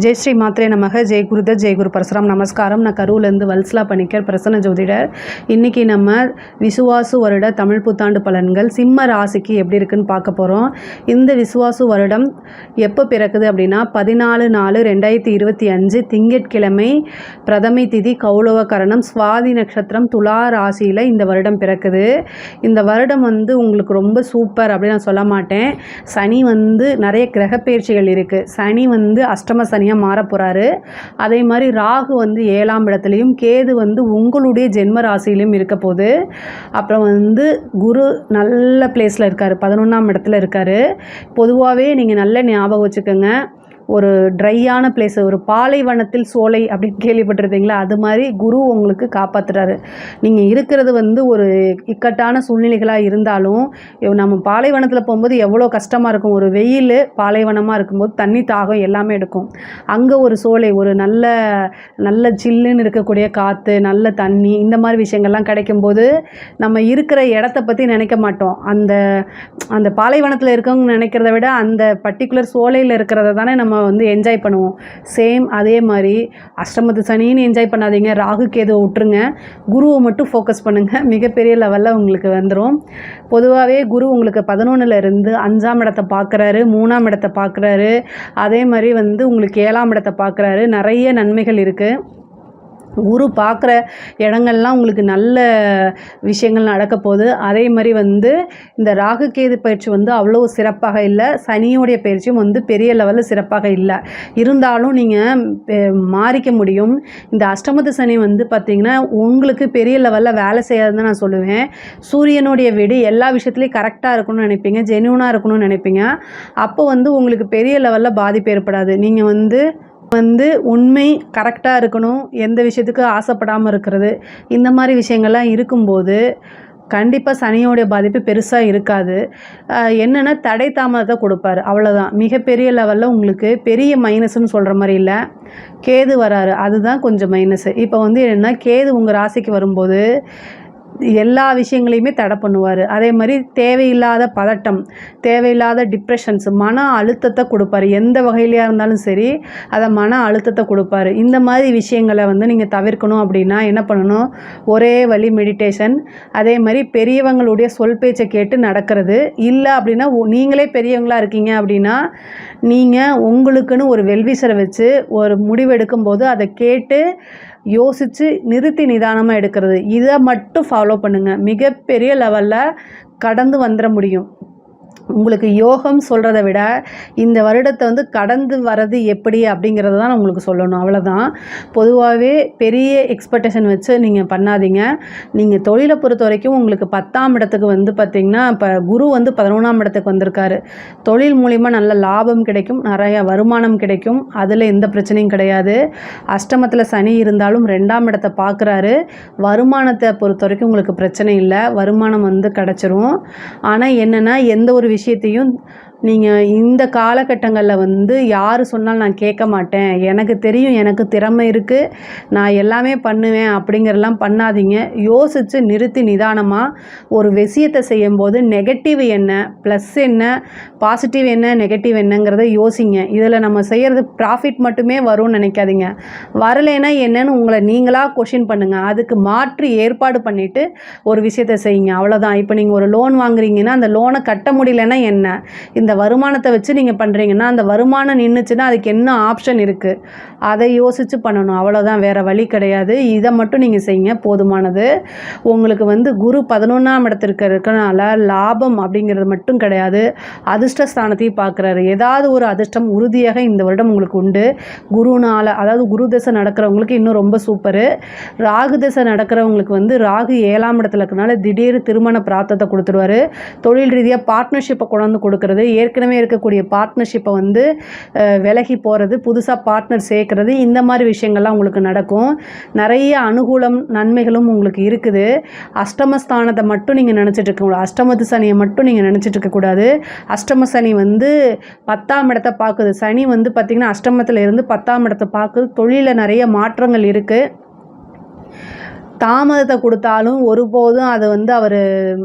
ஜெய் ஸ்ரீ மாத்ரே நமக. ஜெய் குருதத், ஜெய் குரு பரசுராம். நமஸ்காரம். நான் கரூர்லேருந்து வல்சலா பணிக்கர், பிரசன்ன ஜோதிடர். இன்றைக்கி நம்ம விசுவாசு வருட தமிழ் புத்தாண்டு பலன்கள் சிம்ம ராசிக்கு எப்படி இருக்குன்னு பார்க்க போகிறோம். இந்த விசுவாசு வருடம் எப்போ பிறக்குது அப்படின்னா 14/4/2025 திங்கட்கிழமை பிரதமை திதி கௌளவ கரணம் சுவாதி நட்சத்திரம் துலா ராசியில் இந்த வருடம் பிறக்குது. இந்த வருடம் உங்களுக்கு ரொம்ப சூப்பர் அப்படின்னு நான் சொல்ல மாட்டேன். சனி நிறைய கிரக பயிற்சிகள் இருக்குது. சனி அஷ்டம சனியாக மாற போகிறாரு. அதே மாதிரி ராகு 7ஆம் இடத்துலையும், கேது உங்களுடைய ஜென்ம ராசியிலையும் இருக்க போகுது. அப்புறம் குரு நல்ல பிளேஸில் இருக்கார், 11ஆம் இடத்துல இருக்கார். பொதுவாகவே நீங்கள் நல்ல ஞாபகம் வச்சுக்கோங்க, ஒரு ட்ரையான பிளேஸ், ஒரு பாலைவனத்தில் சோலை அப்படின்னு கேள்விப்பட்டிருப்பீங்களா, அது மாதிரி குரு உங்களுக்கு காப்பாற்றுறாரு. நீங்கள் இருக்கிறது ஒரு இக்கட்டான சூழ்நிலைகளாக இருந்தாலும், நம்ம பாலைவனத்தில் போகும்போது எவ்வளோ கஷ்டமாக இருக்கும். ஒரு வெயில் பாலைவனமாக இருக்கும்போது தண்ணி தாகம் எல்லாமே எடுக்கும். அங்கே ஒரு சோலை, ஒரு நல்ல சில்லுன்னு இருக்கக்கூடிய காற்று, நல்ல தண்ணி, இந்த மாதிரி விஷயங்கள்லாம் கிடைக்கும்போது நம்ம இருக்கிற இடத்த பற்றி நினைக்க மாட்டோம். அந்த பாலைவனத்தில் இருக்கவங்க நினைக்கிறத விட அந்த பர்டிகுலர் சோலையில் இருக்கிறத தானே நம்ம என்ஜாய் பண்ணுவோம். சேம் அதே மாதிரி அஷ்டமத்து சனின்னு என்ஜாய் பண்ணாதீங்க, ராகு கேதுவை விட்டுருங்க, குருவை மட்டும் ஃபோக்கஸ் பண்ணுங்கள். மிகப்பெரிய லெவலில் உங்களுக்கு வந்துடும். பொதுவாகவே குரு உங்களுக்கு 11ல் இருந்து 5ஆம் இடத்தை பார்க்குறாரு, 3ஆம் இடத்தை பார்க்குறாரு. அதே மாதிரி உங்களுக்கு 7ஆம் இடத்தை பார்க்குறாரு. நிறைய நன்மைகள் இருக்குது. குரு பார்க்குற இடங்கள்லாம் உங்களுக்கு நல்ல விஷயங்கள் நடக்க போகுது. அதே மாதிரி இந்த ராகு கேது பயிற்சி அவ்வளோ சிறப்பாக இல்லை. சனியோடைய பயிற்சியும் பெரிய லெவலில் சிறப்பாக இல்லை. இருந்தாலும் நீங்கள் மாறிக்க முடியும். இந்த அஷ்டமத்து சனி பார்த்திங்கன்னா உங்களுக்கு பெரிய லெவலில் வேலை செய்யாதுன்னு நான் சொல்லுவேன். சூரியனுடைய வீடு எல்லா விஷயத்துலையும் கரெக்டாக இருக்கணும்னு நினைப்பீங்க, ஜென்யூனாக இருக்கணும்னு நினைப்பீங்க. அப்போ உங்களுக்கு பெரிய லெவலில் பாதிப்பு ஏற்படாது. நீங்கள் உண்மை கரெக்டாக இருக்கணும், எந்த விஷயத்துக்கு ஆசைப்படாமல் இருக்கிறது, இந்த மாதிரி விஷயங்கள்லாம் இருக்கும்போது கண்டிப்பாக சனியோடைய பாதிப்பு பெருசாக இருக்காது. என்னென்னா தடை தாமதத்தை கொடுப்பாரு, அவ்வளோதான். மிகப்பெரிய லெவலில் உங்களுக்கு பெரிய மைனஸ்ன்னு சொல்கிற மாதிரி இல்லை. கேது வராரு, அதுதான் கொஞ்சம் மைனஸு. இப்போ என்னென்னா கேது உங்கள் ராசிக்கு வரும்போது எல்லா விஷயங்களையுமே தடை பண்ணுவார். அதே மாதிரி தேவையில்லாத பதட்டம், தேவையில்லாத டிப்ரெஷன்ஸ், மன அழுத்தத்தை கொடுப்பார். எந்த வகையிலையாக இருந்தாலும் சரி, அதை மன அழுத்தத்தை கொடுப்பார். இந்த மாதிரி விஷயங்களை நீங்கள் தவிர்க்கணும் அப்படின்னா என்ன பண்ணணும்? ஒரே வழி மெடிடேஷன். அதே மாதிரி பெரியவங்களுடைய சொல் பேச்சை கேட்டு நடக்கிறது. இல்லை அப்படின்னா நீங்களே பெரியவங்களாக இருக்கீங்க அப்படின்னா நீங்கள் உங்களுக்குன்னு ஒரு வெல்விசரை வச்சு ஒரு முடிவெடுக்கும்போது அதை கேட்டு யோசித்து நிறுத்தி நிதானமாக எடுக்கிறது. இதை மட்டும் ஃபாலோ பண்ணுங்கள். மிகப்பெரிய லெவலில் கடந்து வந்துட முடியும். உங்களுக்கு யோகம் சொல்கிறத விட இந்த வருடத்தை கடந்து வர்றது எப்படி அப்படிங்கிறத தான் நான் உங்களுக்கு சொல்லணும், அவ்வளோதான். பொதுவாகவே பெரிய எக்ஸ்பெக்டேஷன் வச்சு நீங்கள் பண்ணாதீங்க. நீங்கள் தொழிலை பொறுத்த வரைக்கும் உங்களுக்கு 10ஆம் இடத்துக்கு பார்த்திங்கன்னா இப்போ குரு 11ஆம் இடத்துக்கு வந்திருக்காரு. தொழில் மூலிமா நல்ல லாபம் கிடைக்கும், நிறைய வருமானம் கிடைக்கும், அதில் எந்த பிரச்சனையும் கிடையாது. அஷ்டமத்தில் சனி இருந்தாலும் 2ஆம் இடத்தை பார்க்குறாரு. வருமானத்தை பொறுத்த வரைக்கும் உங்களுக்கு பிரச்சனை இல்லை, வருமானம் கிடச்சிரும். ஆனால் என்னென்னா எந்த ஒரு விஷயத்தையும் நீங்கள் இந்த காலகட்டங்களில் யார் சொன்னாலும் நான் கேட்க மாட்டேன், எனக்கு தெரியும், எனக்கு திறமை இருக்குது, நான் எல்லாமே பண்ணுவேன் அப்படிங்கிறலாம் பண்ணாதீங்க. யோசித்து நிறுத்தி நிதானமாக ஒரு விஷயத்தை செய்யும்போது நெகட்டிவ் என்ன, ப்ளஸ் என்ன, பாசிட்டிவ் என்ன, நெகட்டிவ் என்னங்கிறத யோசிங்க. இதில் நம்ம செய்கிறது ப்ராஃபிட் மட்டுமே வரும்னு நினைக்காதீங்க. வரலைன்னா என்னன்னு உங்களை நீங்களாக கொஷின் பண்ணுங்கள். அதுக்கு மாற்று ஏற்பாடு பண்ணிவிட்டு ஒரு விஷயத்தை செய்யுங்க, அவ்வளோதான். இப்போ நீங்கள் ஒரு லோன் வாங்குறீங்கன்னா அந்த லோனை கட்ட முடியலன்னா என்ன, இந்த வருமானத்தை வச்சு நீங்கள் பண்ணுறீங்கன்னா அந்த வருமானம் நின்றுச்சுன்னா அதுக்கு என்ன ஆப்ஷன் இருக்குது, அதை யோசித்து பண்ணணும், அவ்வளோதான். வேறு வழி கிடையாது. இதை மட்டும் நீங்கள் செய்யுங்க, போதுமானது. உங்களுக்கு குரு 11ஆம் இடத்திற்கு இருக்கனால லாபம் அப்படிங்கிறது மட்டும் கிடையாது, அதிர்ஷ்டஸ்தானத்தையும் பார்க்குறாரு. ஏதாவது ஒரு அதிர்ஷ்டம் உறுதியாக இந்த வருடம் உங்களுக்கு உண்டு. குருனால், அதாவது குரு தசை நடக்கிறவங்களுக்கு இன்னும் ரொம்ப சூப்பரு. ராகு தசை நடக்கிறவங்களுக்கு ராகு 7ஆம் இடத்துல இருக்கனால திடீர் திருமண பிராப்தத்தை கொடுத்துருவார். தொழில் ரீதியாக பார்ட்னர்ஷிப்பை கொண்டு கொடுக்கறது, ஏற்கனவே இருக்கக்கூடிய பார்ட்னர்ஷிப்பை விலகி போகிறது, புதுசாக பார்ட்னர் சேர்க்கறது, இந்த மாதிரி விஷயங்கள்லாம் உங்களுக்கு நடக்கும். நிறைய அனுகூலம் நன்மைகளும் உங்களுக்கு இருக்குது. அஷ்டமஸ்தானத்தை மட்டும் நீங்கள் நினச்சிட்டு இருக்கக்கூடாது, அஷ்டமத்து சனியை மட்டும் நீங்கள் நினச்சிட்டு இருக்கக்கூடாது. அஷ்டம சனி 10ஆம் இடத்தை பார்க்குது. சனி பார்த்திங்கன்னா அஷ்டமத்தில் இருந்து 10ஆம் இடத்தை பார்க்குது. தொழிலில் நிறைய மாற்றங்கள் இருக்குது. தாமதத்தை கொடுத்தாலும் ஒருபோதும் அது வந்து அவர்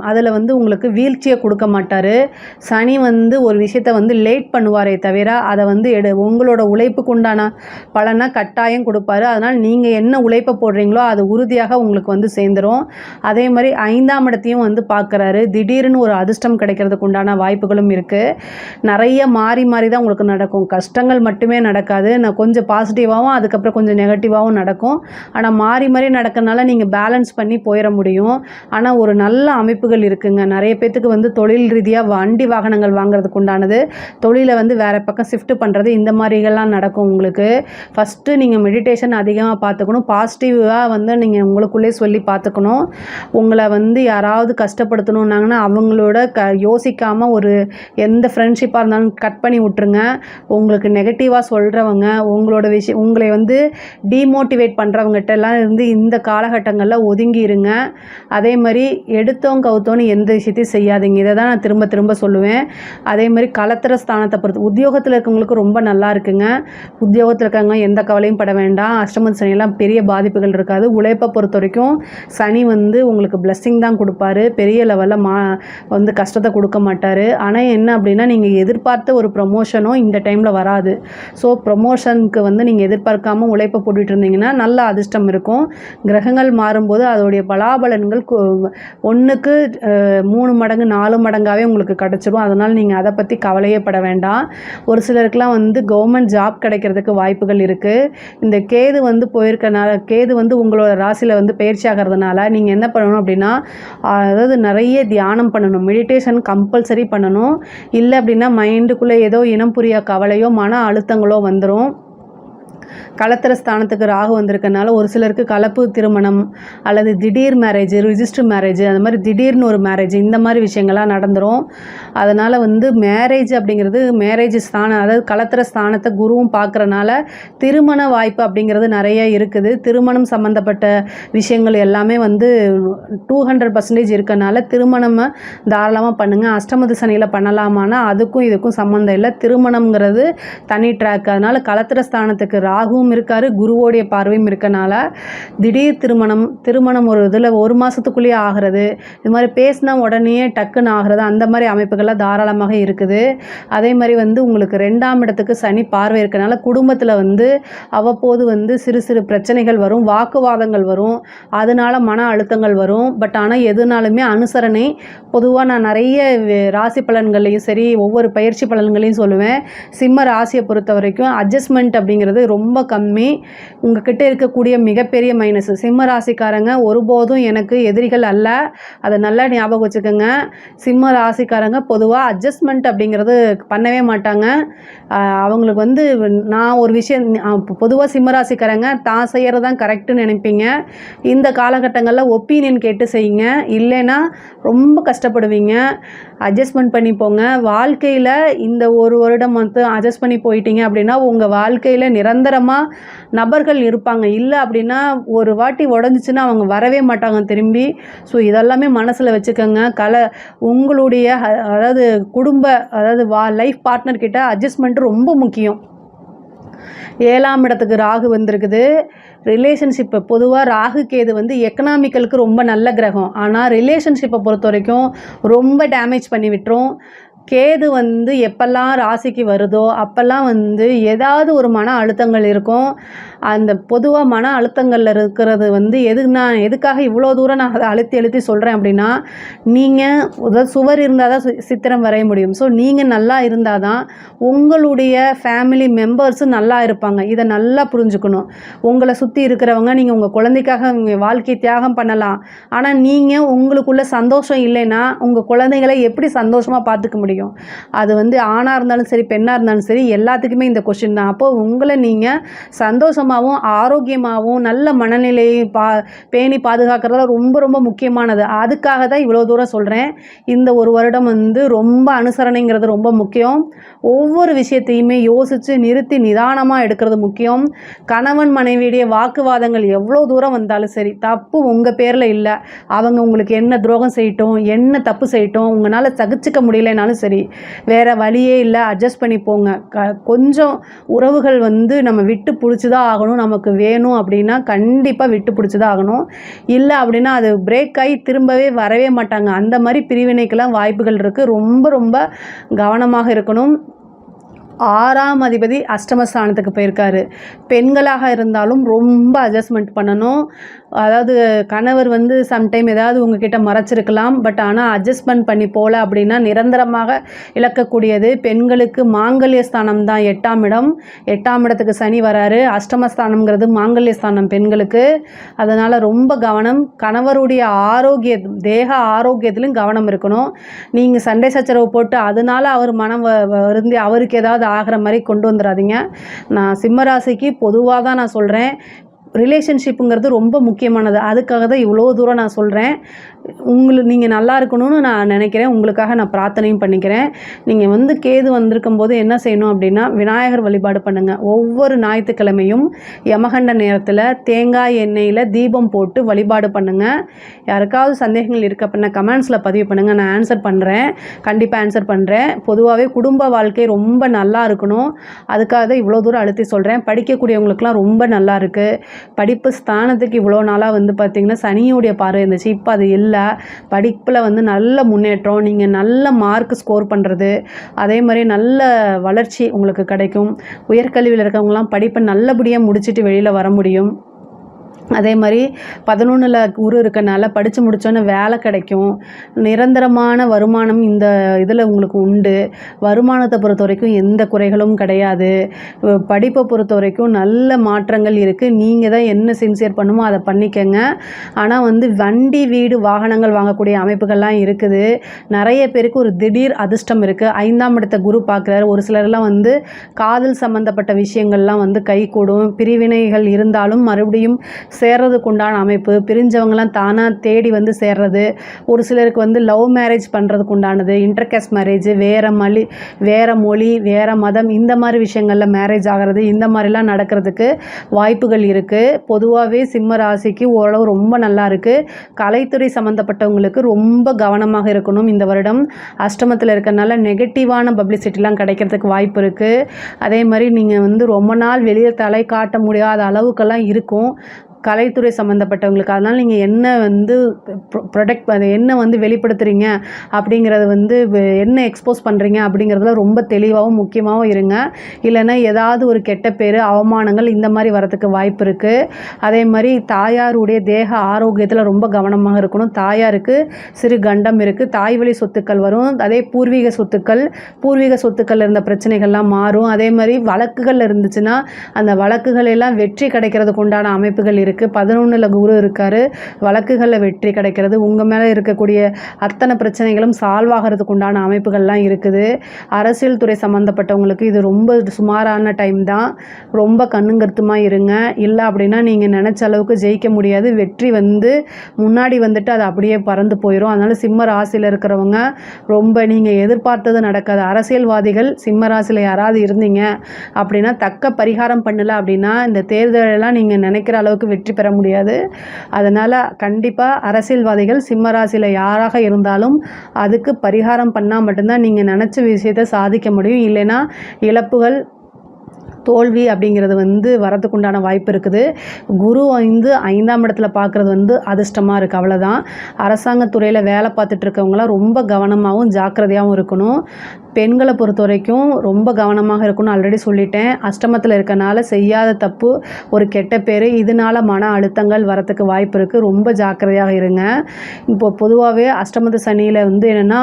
அதில் வந்து உங்களுக்கு வீழ்ச்சியை கொடுக்க மாட்டார். சனி வந்து ஒரு விஷயத்தை வந்து லேட் பண்ணுவாரே தவிர அதை வந்து உங்களோட உழைப்புக்கு உண்டான பலனை கட்டாயம் கொடுப்பாரு. அதனால் நீங்கள் என்ன உழைப்பை போடுறீங்களோ அது உறுதியாக உங்களுக்கு வந்து சேர்ந்துடும். அதே மாதிரி 5ஆம் இடத்தையும் வந்து பார்க்குறாரு. திடீர்னு ஒரு அதிர்ஷ்டம் கிடைக்கிறதுக்கு உண்டான வாய்ப்புகளும் இருக்குது. நிறைய மாறி மாறி தான் உங்களுக்கு நடக்கும். கஷ்டங்கள் மட்டுமே நடக்காது. நான் கொஞ்சம் பாசிட்டிவாகவும் அதுக்கப்புறம் கொஞ்சம் நெகட்டிவாகவும் நடக்கும். ஆனால் மாறி மாறி நடக்கிறதுனால நீங்கள் பேலன்ஸ் பண்ணி போயிட முடியும். ஆனால் ஒரு நல்ல அமைப்புகள் இருக்குங்க. நிறைய பேத்துக்கு வந்து தொழில் ரீதியாக வண்டி வாகனங்கள் வாங்குறதுக்கு உண்டானது, தொழிலை வந்து வேறு பக்கம் ஷிஃப்ட் பண்ணுறது, இந்த மாதிரிகள்லாம் நடக்கும் உங்களுக்கு. ஃபஸ்ட்டு நீங்கள் மெடிடேஷன் அதிகமாக பார்த்துக்கணும். பாசிட்டிவாக வந்து நீங்கள் உங்களுக்குள்ளே சொல்லி பார்த்துக்கணும். உங்களை வந்து யாராவது கஷ்டப்படுத்தணுன்னாங்கன்னா அவங்களோட யோசிக்காமல் ஒரு எந்த ஃப்ரெண்ட்ஷிப்பாக இருந்தாலும் கட் பண்ணி விட்டுருங்க. உங்களுக்கு நெகட்டிவாக சொல்கிறவங்க, உங்களை வந்து டீமோட்டிவேட் பண்ணுறவங்ககிட்டலாம் இருந்து இந்த காலகட்டங்களில் ஒதுங்கி இருங்க. அதே மாதிரி எடுத்தோம் கவுத்தோன்னு எந்த விஷயத்தையும் செய்யாதீங்க. இதை தான் நான் திரும்ப திரும்ப சொல்லுவேன். அதே மாதிரி கலத்திர ஸ்தானத்தை பொறுத்து உத்தியோகத்தில் இருக்கவங்களுக்கு ரொம்ப நல்லா இருக்குங்க. உத்தியோகத்தில் இருக்கவங்க எந்த கவலையும் பட வேண்டாம். அஷ்டம சனியெல்லாம் பெரிய பாதிப்புகள் இருக்காது. உழைப்பை பொறுத்த வரைக்கும் சனி வந்து உங்களுக்கு பிளஸ்ஸிங் தான் கொடுப்பாரு. பெரிய லெவலில் வந்து கஷ்டத்தை கொடுக்க மாட்டார். ஆனால் என்ன அப்படின்னா நீங்கள் எதிர்பார்த்த ஒரு ப்ரொமோஷனும் இந்த டைமில் வராது. ஸோ ப்ரொமோஷனுக்கு வந்து நீங்கள் எதிர்பார்க்காமல் உழைப்பை போட்டுட்டு இருந்தீங்கன்னா நல்ல அதிர்ஷ்டம் இருக்கும். கிரகங்கள் மாறும்போது அதோடைய பலாபலன்கள் 1க்கு 3 மடங்கு 4 மடங்காகவே உங்களுக்கு கிடச்சிரும். அதனால் நீங்கள் அதை பற்றி கவலையே பட வேண்டாம். ஒரு சிலருக்குலாம் வந்து கவர்மெண்ட் ஜாப் கிடைக்கிறதுக்கு வாய்ப்புகள் இருக்குது. இந்த கேது வந்து போயிருக்கனால, கேது வந்து உங்களோட ராசியில் வந்து பயிற்சி ஆகிறதுனால நீங்கள் என்ன பண்ணணும் அப்படின்னா, அதாவது நிறைய தியானம் பண்ணணும். மெடிடேஷன் கம்பல்சரி பண்ணணும். இல்லை அப்படின்னா மைண்டுக்குள்ளே ஏதோ இனம் புரியா கவலையோ மன அழுத்தங்களோ வந்துடும். கலத்திர ஸ்தானத்துக்கு ராகு வந்திருக்கனால ஒரு சிலருக்கு கலப்பு திருமணம் அல்லது திடீர் மேரேஜ், ரிஜிஸ்டர் மேரேஜ், அந்த மாதிரி திடீர்னு ஒரு மேரேஜ், இந்த மாதிரி விஷயங்கள்லாம் நடந்துடும். அதனால் வந்து மேரேஜ் அப்படிங்கிறது மேரேஜ் ஸ்தானம், அதாவது கலத்திர ஸ்தானத்தை குருவும் பார்க்குறனால திருமண வாய்ப்பு அப்படிங்கிறது நிறைய இருக்குது. திருமணம் சம்மந்தப்பட்ட விஷயங்கள் எல்லாமே வந்து 200% இருக்கனால திருமணம் தாராளமாக பண்ணுங்கள். அஷ்டமத்து சனியில் பண்ணலாமான்னா அதுக்கும் இதுக்கும் சம்மந்தம் இல்லை. திருமணம்ங்கிறது தனி ட்ராக். அதனால் கலத்திர ஸ்தானத்துக்கு ராகுவும் இருக்கார், குருவோடைய பார்வையும் இருக்கனால திடீர் திருமணம் ஒரு இதில் 1 மாதத்துக்குள்ளேயே ஆகிறது, இது மாதிரி பேசினா உடனே டக்குன்னு ஆகிறது, அந்த மாதிரி அமைப்புகள்லாம் தாராளமாக இருக்குது. அதே மாதிரி வந்து உங்களுக்கு 2ஆம் இடத்துக்கு சனி பார்வை இருக்கனால குடும்பத்தில் வந்து அவ்வப்போது வந்து சிறு சிறு பிரச்சனைகள் வரும், வாக்குவாதங்கள் வரும், அதனால மன அழுத்தங்கள் வரும். பட் ஆனால் எதுனாலுமே அனுசரணை. பொதுவாக நான் நிறைய ராசி பலன்களையும் சரி ஒவ்வொரு பயிற்சி பலன்களையும் சொல்லுவேன். சிம்ம ராசியை பொறுத்த வரைக்கும் அட்ஜஸ்ட்மெண்ட் அப்படிங்கிறது ரொம்ப கம்மி. உங்ககிட்ட இருக்கக்கூடிய மிகப்பெரிய மைனஸ். சிம்ம ராசிக்காரங்க ஒருபோதும் எனக்கு எதிரிகள் அல்ல, அதை நல்லா ஞாபகம் வச்சுக்கோங்க. சிம்ம ராசிக்காரங்க பொதுவாக அட்ஜஸ்ட்மெண்ட் அப்படிங்கிறது பண்ணவே மாட்டாங்க. அவங்களுக்கு வந்து நான் ஒரு விஷயம் பொதுவாக சிம்ம ராசிக்காரங்க தான் செய்கிறது தான் கரெக்டுன்னு நினைப்பீங்க. இந்த காலகட்டங்களில் ஒப்பீனியன் கேட்டு செய்யுங்க, இல்லைன்னா ரொம்ப கஷ்டப்படுவீங்க. அட்ஜஸ்ட்மெண்ட் பண்ணி போங்க. வாழ்க்கையில் இந்த 1 வருடம் வந்து அட்ஜஸ்ட் பண்ணி போயிட்டீங்க அப்படின்னா உங்கள் வாழ்க்கையில் நிரந்தரமாக நபர்கள் இருப்பாங்க. இல்லை அப்படின்னா ஒரு வாட்டி உடஞ்சிச்சின்னா அவங்க வரவே மாட்டாங்க திரும்பி. ஸோ இதெல்லாமே மனசில் வச்சுக்கோங்க. உங்களுடைய அதாவது அதாவது லைஃப் பார்ட்னர்கிட்ட அட்ஜஸ்ட்மெண்ட் ரொம்ப முக்கியம். 7ஆம் இடத்துக்கு ராகு வந்திருக்குது. ரிலேஷன்ஷிப்பை பொதுவாக ராகு கேது வந்து எக்கனாமிக்கலுக்கு ரொம்ப நல்ல கிரகம். ஆனால் ரிலேஷன்ஷிப்பை பொறுத்த வரைக்கும் ரொம்ப டேமேஜ் பண்ணி விட்டுரும். கேது வந்து எப்பெல்லாம் ராசிக்கு வருதோ அப்போல்லாம் வந்து ஏதாவது ஒரு மன அழுத்தங்கள் இருக்கும். அந்த பொதுவாக மன அழுத்தங்களில் இருக்கிறது வந்து எதுக்காக இவ்வளோ தூரம் நான் அதை அழுத்தி சொல்கிறேன் அப்படின்னா, நீங்கள் சுவர் இருந்தால் தான் சித்திரம் வரைய முடியும். ஸோ நீங்கள் நல்லா இருந்தால் தான் உங்களுடைய ஃபேமிலி மெம்பர்ஸும் நல்லா இருப்பாங்க. இதை நல்லா புரிஞ்சுக்கணும். உங்களை சுற்றி இருக்கிறவங்க நீங்கள் உங்கள் குழந்தைக்காக வாழ்க்கை தியாகம் பண்ணலாம். ஆனால் நீங்கள் உங்களுக்குள்ள சந்தோஷம் இல்லைன்னா உங்கள் குழந்தைகளை எப்படி சந்தோஷமாக பார்த்துக்க முடியும்? அது வந்து ஆணாக இருந்தாலும் சரி பெண்ணாக இருந்தாலும் சரி எல்லாத்துக்குமே இந்த கொஸ்டின் தான். அப்போது உங்களை நீங்கள் சந்தோஷமாகவும் ஆரோக்கியமாகவும் நல்ல மனநிலையை பேணி பாதுகாக்கிறதுல ரொம்ப ரொம்ப முக்கியமானது. அதுக்காக தான் இவ்வளோ தூரம் சொல்கிறேன். இந்த 1 வருடம் வந்து ரொம்ப அனுசரணைங்கிறது ரொம்ப முக்கியம். ஒவ்வொரு விஷயத்தையுமே யோசித்து நிறுத்தி நிதானமாக எடுக்கிறது முக்கியம். கணவன் மனைவியுடைய வாக்குவாதங்கள் எவ்வளோ தூரம் வந்தாலும் சரி தப்பு உங்கள் பேரில் இல்லை. அவங்க உங்களுக்கு என்ன துரோகம் செய்யட்டும், என்ன தப்பு செய்யட்டும், உங்களால் சகிச்சிக்க முடியலைனாலும் சரி, வேறு வழியே இல்லை, அட்ஜஸ்ட் பண்ணி போங்க. கொஞ்சம் உறவுகள் வந்து நம்ம விட்டு பிடிச்சி தான் ஆகணும், நமக்கு வேணும் அப்படின்னா கண்டிப்பாக விட்டு பிடிச்சி தான் ஆகணும். இல்லை அப்படின்னா அது பிரேக் ஆகி திரும்பவே வரவே மாட்டாங்க. அந்த மாதிரி பிரிவினைக்கெல்லாம் வாய்ப்புகள் இருக்குது. ரொம்ப ரொம்ப கவனமாக இருக்கணும். 6ஆம் அதிபதி அஷ்டமஸ்தானத்துக்கு போயிருக்காரு. பெண்களாக இருந்தாலும் ரொம்ப அட்ஜஸ்ட்மெண்ட் பண்ணணும். அதாவது கணவர் வந்து சம்டைம் ஏதாவது உங்ககிட்ட மறைச்சிருக்கலாம். பட் ஆனால் அட்ஜஸ்ட்மெண்ட் பண்ணி போகல அப்படின்னா நிரந்தரமாக இழக்கக்கூடியது. பெண்களுக்கு மாங்கல்ய ஸ்தானம் தான் 8ஆம் இடம். 8ஆம் இடத்துக்கு சனி வராரு. அஷ்டமஸ்தானம்ங்கிறது மாங்கல்ய ஸ்தானம் பெண்களுக்கு. அதனால் ரொம்ப கவனம். கணவருடைய தேக ஆரோக்கியத்திலும் கவனம் இருக்கணும். நீங்கள் சண்டை சச்சரவு போட்டு அதனால் அவர் மனம் வருந்தி அவருக்கு ஏதாவது ஆகிற மாதிரி கொண்டு வந்துடாதீங்க. நான் சிம்மராசிக்கு பொதுவாக தான் நான் சொல்கிறேன். ரிலேஷன்ஷிப்புங்கிறது ரொம்ப முக்கியமானது. அதுக்காக தான் இவ்வளோ தூரம் நான் சொல்கிறேன். நீங்கள் நல்லா இருக்கணும்னு நான் நினைக்கிறேன். உங்களுக்காக நான் பிரார்த்தனையும் பண்ணிக்கிறேன். நீங்கள் வந்து கேது வந்திருக்கும் போது என்ன செய்யணும் அப்படின்னா, விநாயகர் வழிபாடு பண்ணுங்கள். ஒவ்வொரு ஞாயிற்றுக்கிழமையும் யமகண்ட நேரத்தில் தேங்காய் எண்ணெயில் தீபம் போட்டு வழிபாடு பண்ணுங்கள். யாருக்காவது சந்தேகங்கள் இருக்க அப்படின்னா கமெண்ட்ஸில் பதிவு பண்ணுங்கள். நான் ஆன்சர் பண்ணுறேன், கண்டிப்பாக ஆன்சர் பண்ணுறேன். பொதுவாகவே குடும்ப வாழ்க்கை ரொம்ப நல்லா இருக்கணும். அதுக்காக தான் இவ்வளோ தூரம் அழுத்தி சொல்கிறேன். படிக்கக்கூடியவங்களுக்குலாம் ரொம்ப நல்லா இருக்குது. படிப்பு ஸ்தானத்துக்கு இவ்வளோ நாளாக வந்து பார்த்திங்கன்னா சனியோடைய பார்வை இருந்துச்சு. இப்போ அது இல்லை. படிப்பில் வந்து நல்ல முன்னேற்றம், நீங்கள் நல்ல மார்க் ஸ்கோர் பண்ணுறது, அதே மாதிரி நல்ல வளர்ச்சி உங்களுக்கு கிடைக்கும். உயர்கல்வியில் இருக்கவங்களாம் படிப்பை நல்லபடியாக முடிச்சுட்டு வெளியில் வர முடியும். அதே மாதிரி 11ல் குரு இருக்கனால படித்து முடித்தோன்னே வேலை கிடைக்கும். நிரந்தரமான வருமானம் இந்த இதில் உங்களுக்கு உண்டு. வருமானத்தை பொறுத்த வரைக்கும் எந்த குறைகளும் கிடையாது. படிப்பை பொறுத்த வரைக்கும் நல்ல மாற்றங்கள் இருக்குது. நீங்கள் தான் என்ன சின்சியர் பண்ணுமோ அதை பண்ணிக்கங்க. ஆனால் வந்து வண்டி வீடு வாகனங்கள் வாங்கக்கூடிய அமைப்புகள்லாம் இருக்குது. நிறைய பேருக்கு ஒரு திடீர் அதிர்ஷ்டம் இருக்குது. 5ஆம் இடத்தை குரு பார்க்குறாரு. ஒரு சிலர்லாம் வந்து காதல் சம்மந்தப்பட்ட விஷயங்கள்லாம் வந்து கைகூடும். பிரிவினைகள் இருந்தாலும் மறுபடியும் சேர்றதுக்கு உண்டான அமைப்பு. பிரிஞ்சவங்களாம் தானாக தேடி வந்து சேர்றது. ஒரு சிலருக்கு வந்து லவ் மேரேஜ் பண்ணுறதுக்கு உண்டானது, இன்டர்காஸ்ட் மேரேஜ், வேறு மொழி வேறு மதம் இந்த மாதிரி விஷயங்களில் மேரேஜ் ஆகிறது, இந்த மாதிரிலாம் நடக்கிறதுக்கு வாய்ப்புகள் இருக்குது. பொதுவாகவே சிம்ம ராசிக்கு ஓரளவு ரொம்ப நல்லா இருக்குது. கலைத்துறை சம்மந்தப்பட்டவங்களுக்கு ரொம்ப கவனமாக இருக்கணும். இந்த வருடம் அஷ்டமத்தில் இருக்கிறனால நெகட்டிவான பப்ளிசிட்டிலாம் கிடைக்கிறதுக்கு வாய்ப்பு இருக்குது. அதே மாதிரி நீங்கள் வந்து ரொம்ப நாள் வெளியே தலை காட்ட முடியாத அளவுக்கெல்லாம் இருக்கும் கலைத்துறை சம்மந்தப்பட்டவங்களுக்கு. அதனால் நீங்கள் என்ன வந்து என்ன வந்து வெளிப்படுத்துகிறீங்க அப்படிங்கிறது வந்து என்ன எக்ஸ்போஸ் பண்ணுறீங்க அப்படிங்கிறதுல ரொம்ப தெளிவாகவும் முக்கியமாகவும் இருங்க. இல்லைன்னா ஏதாவது ஒரு கெட்ட பேர், அவமானங்கள் இந்த மாதிரி வரத்துக்கு வாய்ப்பு இருக்குது. அதே மாதிரி தாயாருடைய தேக ஆரோக்கியத்தில் ரொம்ப கவனமாக இருக்கணும். தாயாருக்கு சிறு கண்டம் இருக்குது. தாய் வழி சொத்துக்கள் வரும். அதே பூர்வீக சொத்துக்கள் இருந்த பிரச்சனைகள்லாம் மாறும். அதே மாதிரி வழக்குகள் இருந்துச்சுன்னா அந்த வழக்குகள் எல்லாம் வெற்றி கிடைக்கிறதுக்கு உண்டான அமைப்புகள் இருக்குது. 11ல் குரு இருக்கார். வழக்குகளில் வெற்றி கிடைக்கிறது. உங்கள் மேலே இருக்கக்கூடிய அத்தனை பிரச்சனைகளும் சால்வ் ஆகிறதுக்கு உண்டான அமைப்புகள்லாம் இருக்குது. அரசியல் துறை சம்மந்தப்பட்டவங்களுக்கு இது ரொம்ப சுமாரான டைம் தான். ரொம்ப கண்ணுங்கருத்துமாக இருங்க. இல்லை அப்படின்னா நீங்கள் நினச்ச அளவுக்கு ஜெயிக்க முடியாது. வெற்றி வந்து முன்னாடி வந்துட்டு அது அப்படியே பறந்து போயிடும். அதனால் சிம்ம ராசியில் இருக்கிறவங்க ரொம்ப நீங்கள் எதிர்பார்த்தது நடக்காது. அரசியல்வாதிகள் சிம்ம ராசியில் யாராவது இருந்தீங்க அப்படின்னா தக்க பரிகாரம் பண்ணலை அப்படின்னா இந்த தேர்தலெல்லாம் நீங்கள் நினைக்கிற அளவுக்கு வெற்றி பெற முடியாது. அதனால் கண்டிப்பாக அரசியல்வாதிகள் சிம்ம ராசியில் யாராக இருந்தாலும் அதுக்கு பரிகாரம் பண்ணால் மட்டும்தான் நீங்கள் நினச்ச விஷயத்தை சாதிக்க முடியும். இல்லைன்னா இழப்புகள், தோல்வி அப்படிங்கிறது வந்து வரதுக்குண்டான வாய்ப்பு இருக்குது. குரு வந்து 5ஆம் இடத்துல பார்க்குறது வந்து அதிர்ஷ்டமாக இருக்குது. அவ்வளோதான். அரசாங்கத்துறையில் வேலை பார்த்துட்டு இருக்கவங்களாம் ரொம்ப கவனமாகவும் ஜாக்கிரதையாகவும் இருக்கணும். பெண்களை பொறுத்த வரைக்கும் ரொம்ப கவனமாக இருக்கணும். ஆல்ரெடி சொல்லிட்டேன். அஷ்டமத்தில் இருக்கனால செய்யாத தப்பு, ஒரு கெட்ட பேர், இதனால் மன அழுத்தங்கள் வரத்துக்கு வாய்ப்பு இருக்குது. ரொம்ப ஜாக்கிரதையாக இருங்க. இப்போ பொதுவாகவே அஷ்டமத்து சனியில் வந்து என்னென்னா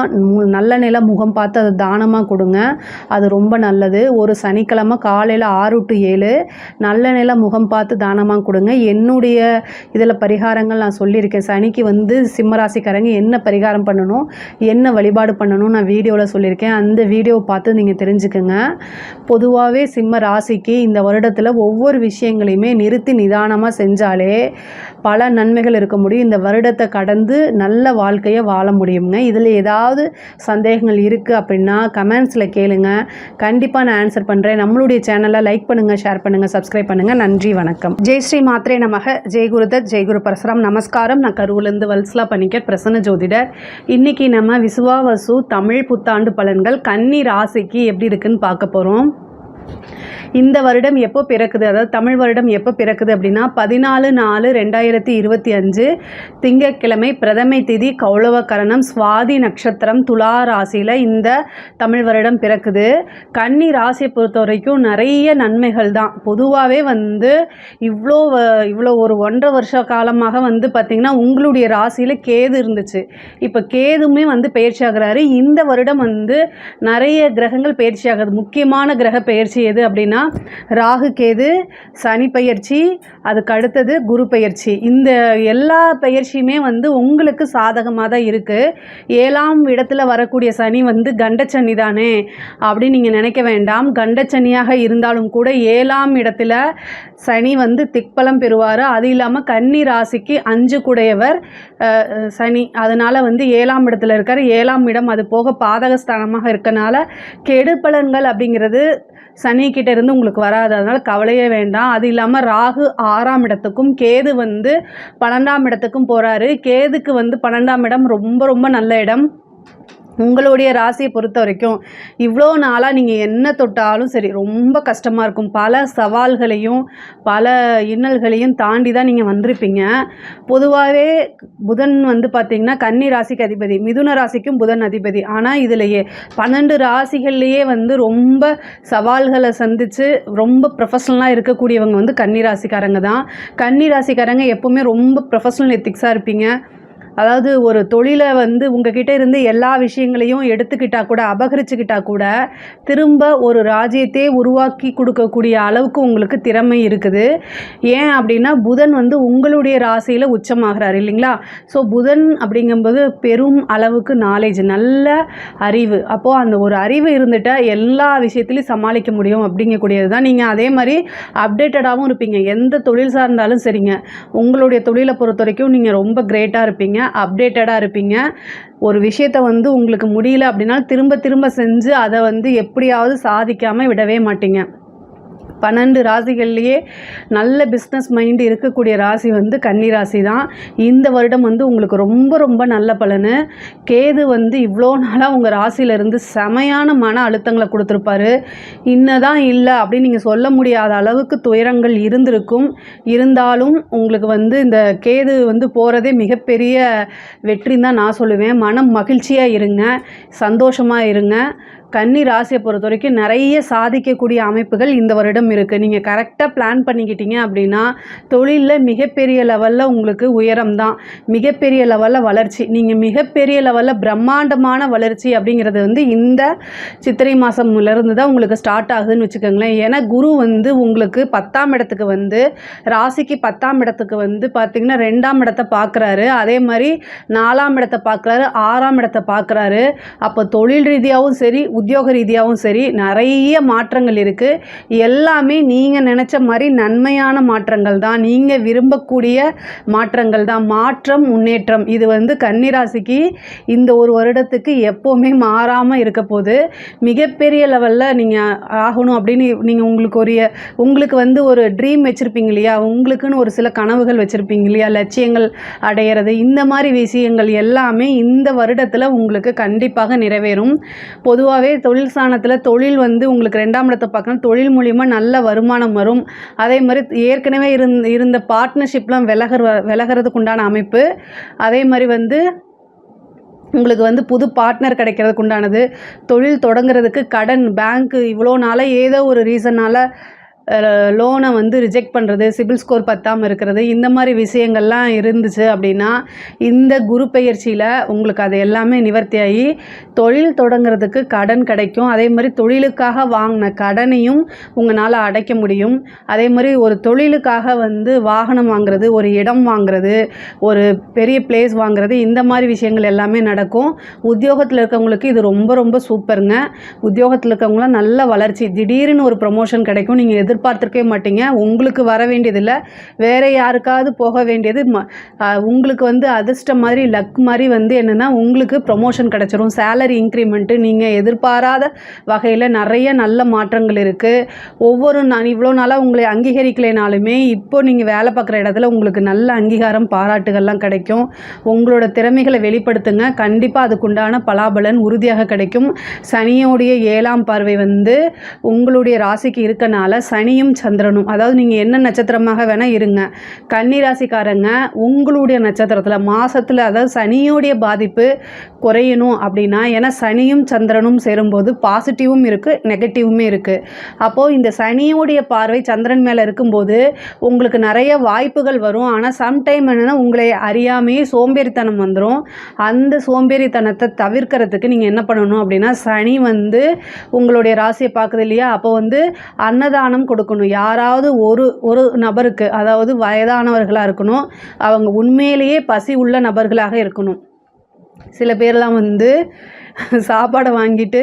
நல்ல நில முகம் பார்த்து அதை தானமாக கொடுங்க. அது ரொம்ப நல்லது. ஒரு சனிக்கிழமை காலையில் 6 to 7 நல்ல நில முகம் பார்த்து தானமாக கொடுங்க. என்னுடைய இதில் பரிகாரங்கள் நான் சொல்லியிருக்கேன். சனிக்கு வந்து சிம்மராசிக்காரங்க என்ன பரிகாரம் பண்ணணும், என்ன வழிபாடு பண்ணணும் நான் வீடியோவில் சொல்லியிருக்கேன். அந்த இந்த வீடியோ பார்த்து நீங்கள் தெரிஞ்சுக்கங்க. பொதுவாகவே சிம்ம ராசிக்கு இந்த வருடத்தில் ஒவ்வொரு விஷயங்களையுமே நிறுத்தி நிதானமாக செஞ்சாலே பல நன்மைகள் இருக்க முடியும். இந்த வருடத்தை கடந்து நல்ல வாழ்க்கையை வாழ முடியுங்க. இதில் ஏதாவது சந்தேகங்கள் இருக்குது அப்படின்னா கமெண்ட்ஸில் கேளுங்க, கண்டிப்பாக நான் ஆன்சர் பண்ணுறேன். நம்மளுடைய சேனலை லைக் பண்ணுங்கள், ஷேர் பண்ணுங்கள், சப்ஸ்கிரைப் பண்ணுங்கள். நன்றி, வணக்கம். ஜெய் ஸ்ரீ மாத்ரே நமக. ஜெய் குருதத், ஜெய் குரு பரசுராம். நமஸ்காரம். நான் கரூர்லேருந்து வல்சலா பணிக்கர், பிரசன்ன ஜோதிடர். இன்றைக்கி நம்ம விசுவாவசு தமிழ் புத்தாண்டு பலன்கள் கன்னி ராசிக்கு எப்படி இருக்குன்னு பார்க்க போகிறோம். இந்த வருடம் எப்போ பிறக்குது, அதாவது தமிழ் வருடம் எப்போ பிறக்குது அப்படின்னா 14/4/2025 திங்கட்கிழமை, பிரதமை திதி, கௌளவ கரணம், சுவாதி நட்சத்திரம், துலா ராசியில் இந்த தமிழ் வருடம் பிறக்குது. கன்னி ராசியை பொறுத்த வரைக்கும் நிறைய நன்மைகள் தான். பொதுவாகவே இவ்வளோ ஒரு 1.5 வருஷ காலமாக பார்த்திங்கன்னா உங்களுடைய ராசியில் கேது இருந்துச்சு. இப்போ கேதுமே பயிற்சி ஆகிறாரு. இந்த வருடம் நிறைய கிரகங்கள் பயிற்சி ஆகுது. முக்கியமான கிரக பயிற்சி எது அப்படின்னா ராகு கேது, சனி பயிற்சி, அதுக்கு அடுத்தது குரு பயிற்சி. இந்த எல்லா பயிற்சியுமே உங்களுக்கு சாதகமாக தான் இருக்குது. 7ஆம் இடத்துல வரக்கூடிய சனி கண்டச்சனி தானே அப்படின்னு நீங்கள் நினைக்க வேண்டாம். கண்டச்சனியாக இருந்தாலும் கூட 7ஆம் இடத்துல சனி திக்பலம் பெறுவார். அது இல்லாமல் கன்னி ராசிக்கு 5 குடையவர் சனி. அதனால் 7ஆம் இடத்துல இருக்கார். 7ஆம் இடம் அது போக பாதகஸ்தானமாக இருக்கனால கெடு பலன்கள் அப்படிங்கிறது சனிக்கிட்ட இருந்து உங்களுக்கு வராது. அதனால் கவலையே வேண்டாம். அது இல்லாமல் ராகு 6ஆம் இடத்துக்கும் கேது 12ஆம் இடத்துக்கும் போகிறாரு. கேதுக்கு 12ஆம் இடம் ரொம்ப ரொம்ப நல்ல இடம். உங்களுடைய ராசியை பொறுத்த வரைக்கும் இவ்வளோ நாளாக நீங்கள் என்ன தொட்டாலும் சரி ரொம்ப கஷ்டமாக இருக்கும். பல சவால்களையும் பல இன்னல்களையும் தாண்டி தான் நீங்கள் வந்திருப்பீங்க. பொதுவாகவே புதன் பார்த்திங்கன்னா கன்னி ராசிக்கு அதிபதி, மிதுன ராசிக்கும் புதன் அதிபதி. ஆனால் இதிலேயே 12 ராசிகள்லேயே ரொம்ப சவால்களை சந்தித்து ரொம்ப ப்ரொஃபஷ்னலாக இருக்கக்கூடியவங்க கன்னி ராசிக்காரங்க தான். கன்னி ராசிக்காரங்க எப்போவுமே ரொம்ப ப்ரொஃபஷ்னல் எத்திக்ஸாக இருப்பீங்க. அதாவது ஒரு தொழிலை உங்ககிட்ட இருந்து எல்லா விஷயங்களையும் எடுத்துக்கிட்டால் கூட, அபகரிச்சுக்கிட்டால் கூட திரும்ப ஒரு ராஜ்யத்தையே உருவாக்கி கொடுக்கக்கூடிய அளவுக்கு உங்களுக்கு திறமை இருக்குது. ஏன் அப்படின்னா புதன் உங்களுடைய ராசியில் உச்சமாகிறார் இல்லைங்களா. ஸோ புதன் அப்படிங்கும்போது பெரும் அளவுக்கு நாலேஜ், நல்ல அறிவு. அப்போது அந்த ஒரு அறிவு இருந்துட்டால் எல்லா விஷயத்துலையும் சமாளிக்க முடியும் அப்படிங்கக்கூடியது தான். நீங்கள் அதே மாதிரி அப்டேட்டடாகவும் இருப்பீங்க. எந்த தொழில் சார்ந்தாலும் சரிங்க, உங்களுடைய தொழிலை பொறுத்த வரைக்கும் நீங்கள் ரொம்ப கிரேட்டாக இருப்பீங்க, அப்டேட்டடாக இருப்பீங்க. ஒரு விஷயத்தை உங்களுக்கு முடியல அப்படின்னா திரும்ப திரும்ப செஞ்சு அதை எப்படியாவது சாதிக்காமல் விடவே மாட்டீங்க. 12 ராசிகள்லேயே நல்ல பிஸ்னஸ் மைண்டு இருக்கக்கூடிய ராசி கன்னி ராசி தான். இந்த வருடம் உங்களுக்கு ரொம்ப ரொம்ப நல்ல பலனு. கேது இவ்வளோ நாளாக உங்கள் ராசியிலேருந்து செமையான மன அழுத்தங்களை கொடுத்துருப்பாரு. இன்னதான் இல்லை அப்படின்னு நீங்கள் சொல்ல முடியாத அளவுக்கு துயரங்கள் இருந்திருக்கும். இருந்தாலும் உங்களுக்கு இந்த கேது போகிறதே மிகப்பெரிய வெற்றின்னு தான் நான் சொல்லுவேன். மனம் மகிழ்ச்சியாக இருங்க, சந்தோஷமாக இருங்க. கன்னி ராசியை பொறுத்த வரைக்கும் நிறைய சாதிக்கக்கூடிய அமைப்புகள் இந்த வருடம் இருக்குது. நீங்கள் கரெக்டாக பிளான் பண்ணிக்கிட்டீங்க அப்படின்னா தொழிலில் மிகப்பெரிய லெவலில் உங்களுக்கு உயரம் தான், மிகப்பெரிய லெவலில் வளர்ச்சி. நீங்கள் மிகப்பெரிய லெவலில் பிரம்மாண்டமான வளர்ச்சி அப்படிங்கிறது இந்த சித்திரை மாதம்லேருந்து தான் உங்களுக்கு ஸ்டார்ட் ஆகுதுன்னு வச்சுக்கோங்களேன். ஏன்னா குரு உங்களுக்கு 10ஆம் இடத்துக்கு ராசிக்கு 10ஆம் இடத்துக்கு பார்த்திங்கன்னா 2ஆம் இடத்தை பார்க்குறாரு. அதே மாதிரி 4ஆம் இடத்தை பார்க்குறாரு, 6ஆம் இடத்தை பார்க்குறாரு. அப்போ தொழில் ரீதியாகவும் சரி, உத்தியோக ரீதியாகவும் சரி நிறைய மாற்றங்கள் இருக்குது. எல்லாமே நீங்கள் நினச்ச மாதிரி நன்மையான மாற்றங்கள் தான், நீங்கள் விரும்பக்கூடிய மாற்றங்கள் தான். மாற்றம், முன்னேற்றம் இது கன்னிராசிக்கு இந்த ஒரு வருடத்துக்கு எப்போவுமே மாறாமல் இருக்க போது. மிகப்பெரிய லெவலில் நீங்கள் ஆகணும் அப்படின்னு நீங்கள் உங்களுக்கு ஒரு ட்ரீம் வச்சுருப்பீங்க இல்லையா, உங்களுக்குன்னு ஒரு சில கனவுகள் வச்சுருப்பீங்க இல்லையா, லட்சியங்கள் அடையிறது, இந்த மாதிரி விஷயங்கள் எல்லாமே இந்த வருடத்தில் உங்களுக்கு கண்டிப்பாக நிறைவேறும். பொதுவாகவே தொழில் ஸ்தானத்தில் தொழில் உங்களுக்கு 2ஆம் இடத்தை பார்க்கணும். தொழில் மூலிமா நல்ல வருமானம் வரும். அதே மாதிரி ஏற்கனவே இருந்த பார்ட்னர்ஷிப்லாம் விலகிறதுக்கு உண்டான அமைப்பு. அதே மாதிரி உங்களுக்கு புது பார்ட்னர் கிடைக்கிறதுக்கு உண்டானது. தொழில் தொடங்குறதுக்கு கடன், பேங்க்கு இவ்வளோ நாளாக ஏதோ ஒரு ரீசனால் லோனை வந்து ரிஜெக்ட் பண்ணுறது, சிபில் ஸ்கோர் பத்தாமல் இருக்கிறது, இந்த மாதிரி விஷயங்கள்லாம் இருந்துச்சு அப்படின்னா இந்த குரு பெயர்ச்சியில் உங்களுக்கு அது எல்லாமே நிவர்த்தியாகி தொழில் தொடங்குறதுக்கு கடன் கிடைக்கும். அதே மாதிரி தொழிலுக்காக வாங்கின கடனையும் உங்களால் அடைக்க முடியும். அதே மாதிரி ஒரு தொழிலுக்காக வந்து வாகனம் வாங்குறது, ஒரு இடம் வாங்குறது, ஒரு பெரிய பிளேஸ் வாங்குறது, இந்த மாதிரி விஷயங்கள் எல்லாமே நடக்கும். உத்தியோகத்தில் இருக்கவங்களுக்கு இது ரொம்ப ரொம்ப சூப்பருங்க. உத்தியோகத்தில் இருக்கவங்களாம் நல்ல வளர்ச்சி, திடீர்னு ஒரு ப்ரொமோஷன் கிடைக்கும். நீங்கள் எதிர்பார்த்துருக்கவே மாட்டீங்க. உங்களுக்கு வர வேண்டியதில்லை, வேறு யாருக்காவது போக வேண்டியது. உங்களுக்கு வந்து அதிர்ஷ்டம் மாதிரி, லக் மாதிரி வந்து என்னென்னா உங்களுக்கு ப்ரொமோஷன் கிடச்சிரும். சேலரி இன்க்ரிமெண்ட்டு நீங்கள் எதிர்பாராத வகையில் நிறைய நல்ல மாற்றங்கள் இருக்குது. நான் இவ்வளோ நாளாக உங்களை அங்கீகரிக்கலைனாலுமே இப்போ நீங்கள் வேலை பார்க்குற இடத்துல உங்களுக்கு நல்ல அங்கீகாரம், பாராட்டுகள்லாம் கிடைக்கும். உங்களோட திறமைகளை வெளிப்படுத்துங்க, கண்டிப்பாக அதுக்குண்டான பலாபலன் உறுதியாக கிடைக்கும். சனியோடைய 7ஆம் பார்வை வந்து உங்களுடைய ராசிக்கு இருக்கனால சனியும் சந்திரனும், அதாவது நீங்கள் என்ன நட்சத்திரமாக வேணால் இருங்க, கன்னி ராசிக்காரங்க உங்களுடைய நட்சத்திரத்தில் மாதத்தில், அதாவது சனியோடைய பாதிப்பு குறையணும் அப்படின்னா, ஏன்னா சனியும் சந்திரனும் சேரும்போது பாசிட்டிவும் இருக்குது, நெகட்டிவுமே இருக்குது. அப்போது இந்த சனியோடைய பார்வை சந்திரன் மேலே இருக்கும்போது உங்களுக்கு நிறைய வாய்ப்புகள் வரும். ஆனால் சம்டைம் என்னென்னா உங்களை அறியாமையே சோம்பேறித்தனம் வந்துடும். அந்த சோம்பேறித்தனத்தை தவிர்க்கிறதுக்கு நீங்கள் என்ன பண்ணணும் அப்படின்னா, சனி வந்து உங்களுடைய ராசியை பார்க்குது இல்லையா, அப்போ வந்து அன்னதானம் கொடுக்கணும். யாராவது ஒரு நபருக்கு, அதாவது வயதானவர்களாக இருக்கணும், அவங்க உண்மையிலேயே பசி உள்ள நபர்களாக இருக்கணும். சில பேர்லாம் வந்து சாப்பாடை வாங்கிட்டு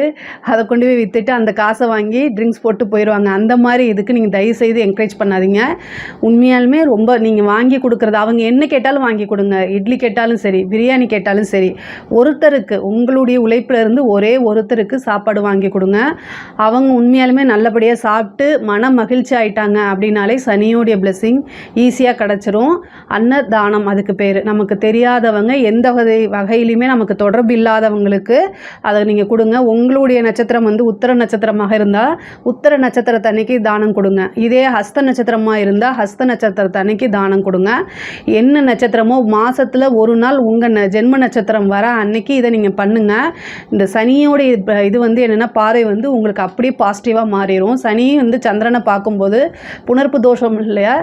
அதை கொண்டு போய் விற்றுட்டு அந்த காசை வாங்கி ட்ரிங்க்ஸ் போட்டு போயிடுவாங்க. அந்த மாதிரி இதுக்கு நீங்கள் தயவுசெய்து என்கரேஜ் பண்ணாதீங்க. உண்மையாலுமே ரொம்ப நீங்கள் வாங்கி கொடுக்குறது, அவங்க என்ன கேட்டாலும் வாங்கி கொடுங்க. இட்லி கேட்டாலும் சரி, பிரியாணி கேட்டாலும் சரி, ஒருத்தருக்கு உங்களுடைய உழைப்பிலிருந்து ஒரே ஒருத்தருக்கு சாப்பாடு வாங்கி கொடுங்க. அவங்க உண்மையாலுமே நல்லபடியாக சாப்பிட்டு மன மகிழ்ச்சி ஆயிட்டாங்க அப்படின்னாலே சனியோடைய பிளெஸ்ஸிங் ஈஸியாக கிடச்சிரும். அன்னதானம் அதுக்கு பேர். நமக்கு தெரியாதவங்க, எந்த வகையிலுமே நமக்கு தொடர்பு இல்லாதவங்களுக்கு அதை நீங்கள் கொடுங்க. உங்களுடைய நட்சத்திரம் வந்து உத்திர நட்சத்திரமாக இருந்தால் உத்திர நட்சத்திரத்தன்னைக்கு தானம் கொடுங்க. இதே ஹஸ்த நட்சத்திரமாக இருந்தால் ஹஸ்த நட்சத்திரத்தன்னைக்கு தானம் கொடுங்க. என்ன நட்சத்திரமோ மாதத்தில் ஒரு நாள் உங்கள் ஜென்ம நட்சத்திரம் வர அன்னைக்கு இதை நீங்கள் பண்ணுங்கள். இந்த சனியோடைய இது வந்து என்னென்னா பார்வை வந்து உங்களுக்கு அப்படியே பாசிட்டிவாக மாறிடும். சனி வந்து சந்திரனை பார்க்கும்போது புணர்ப்பு தோஷம் இல்லையா,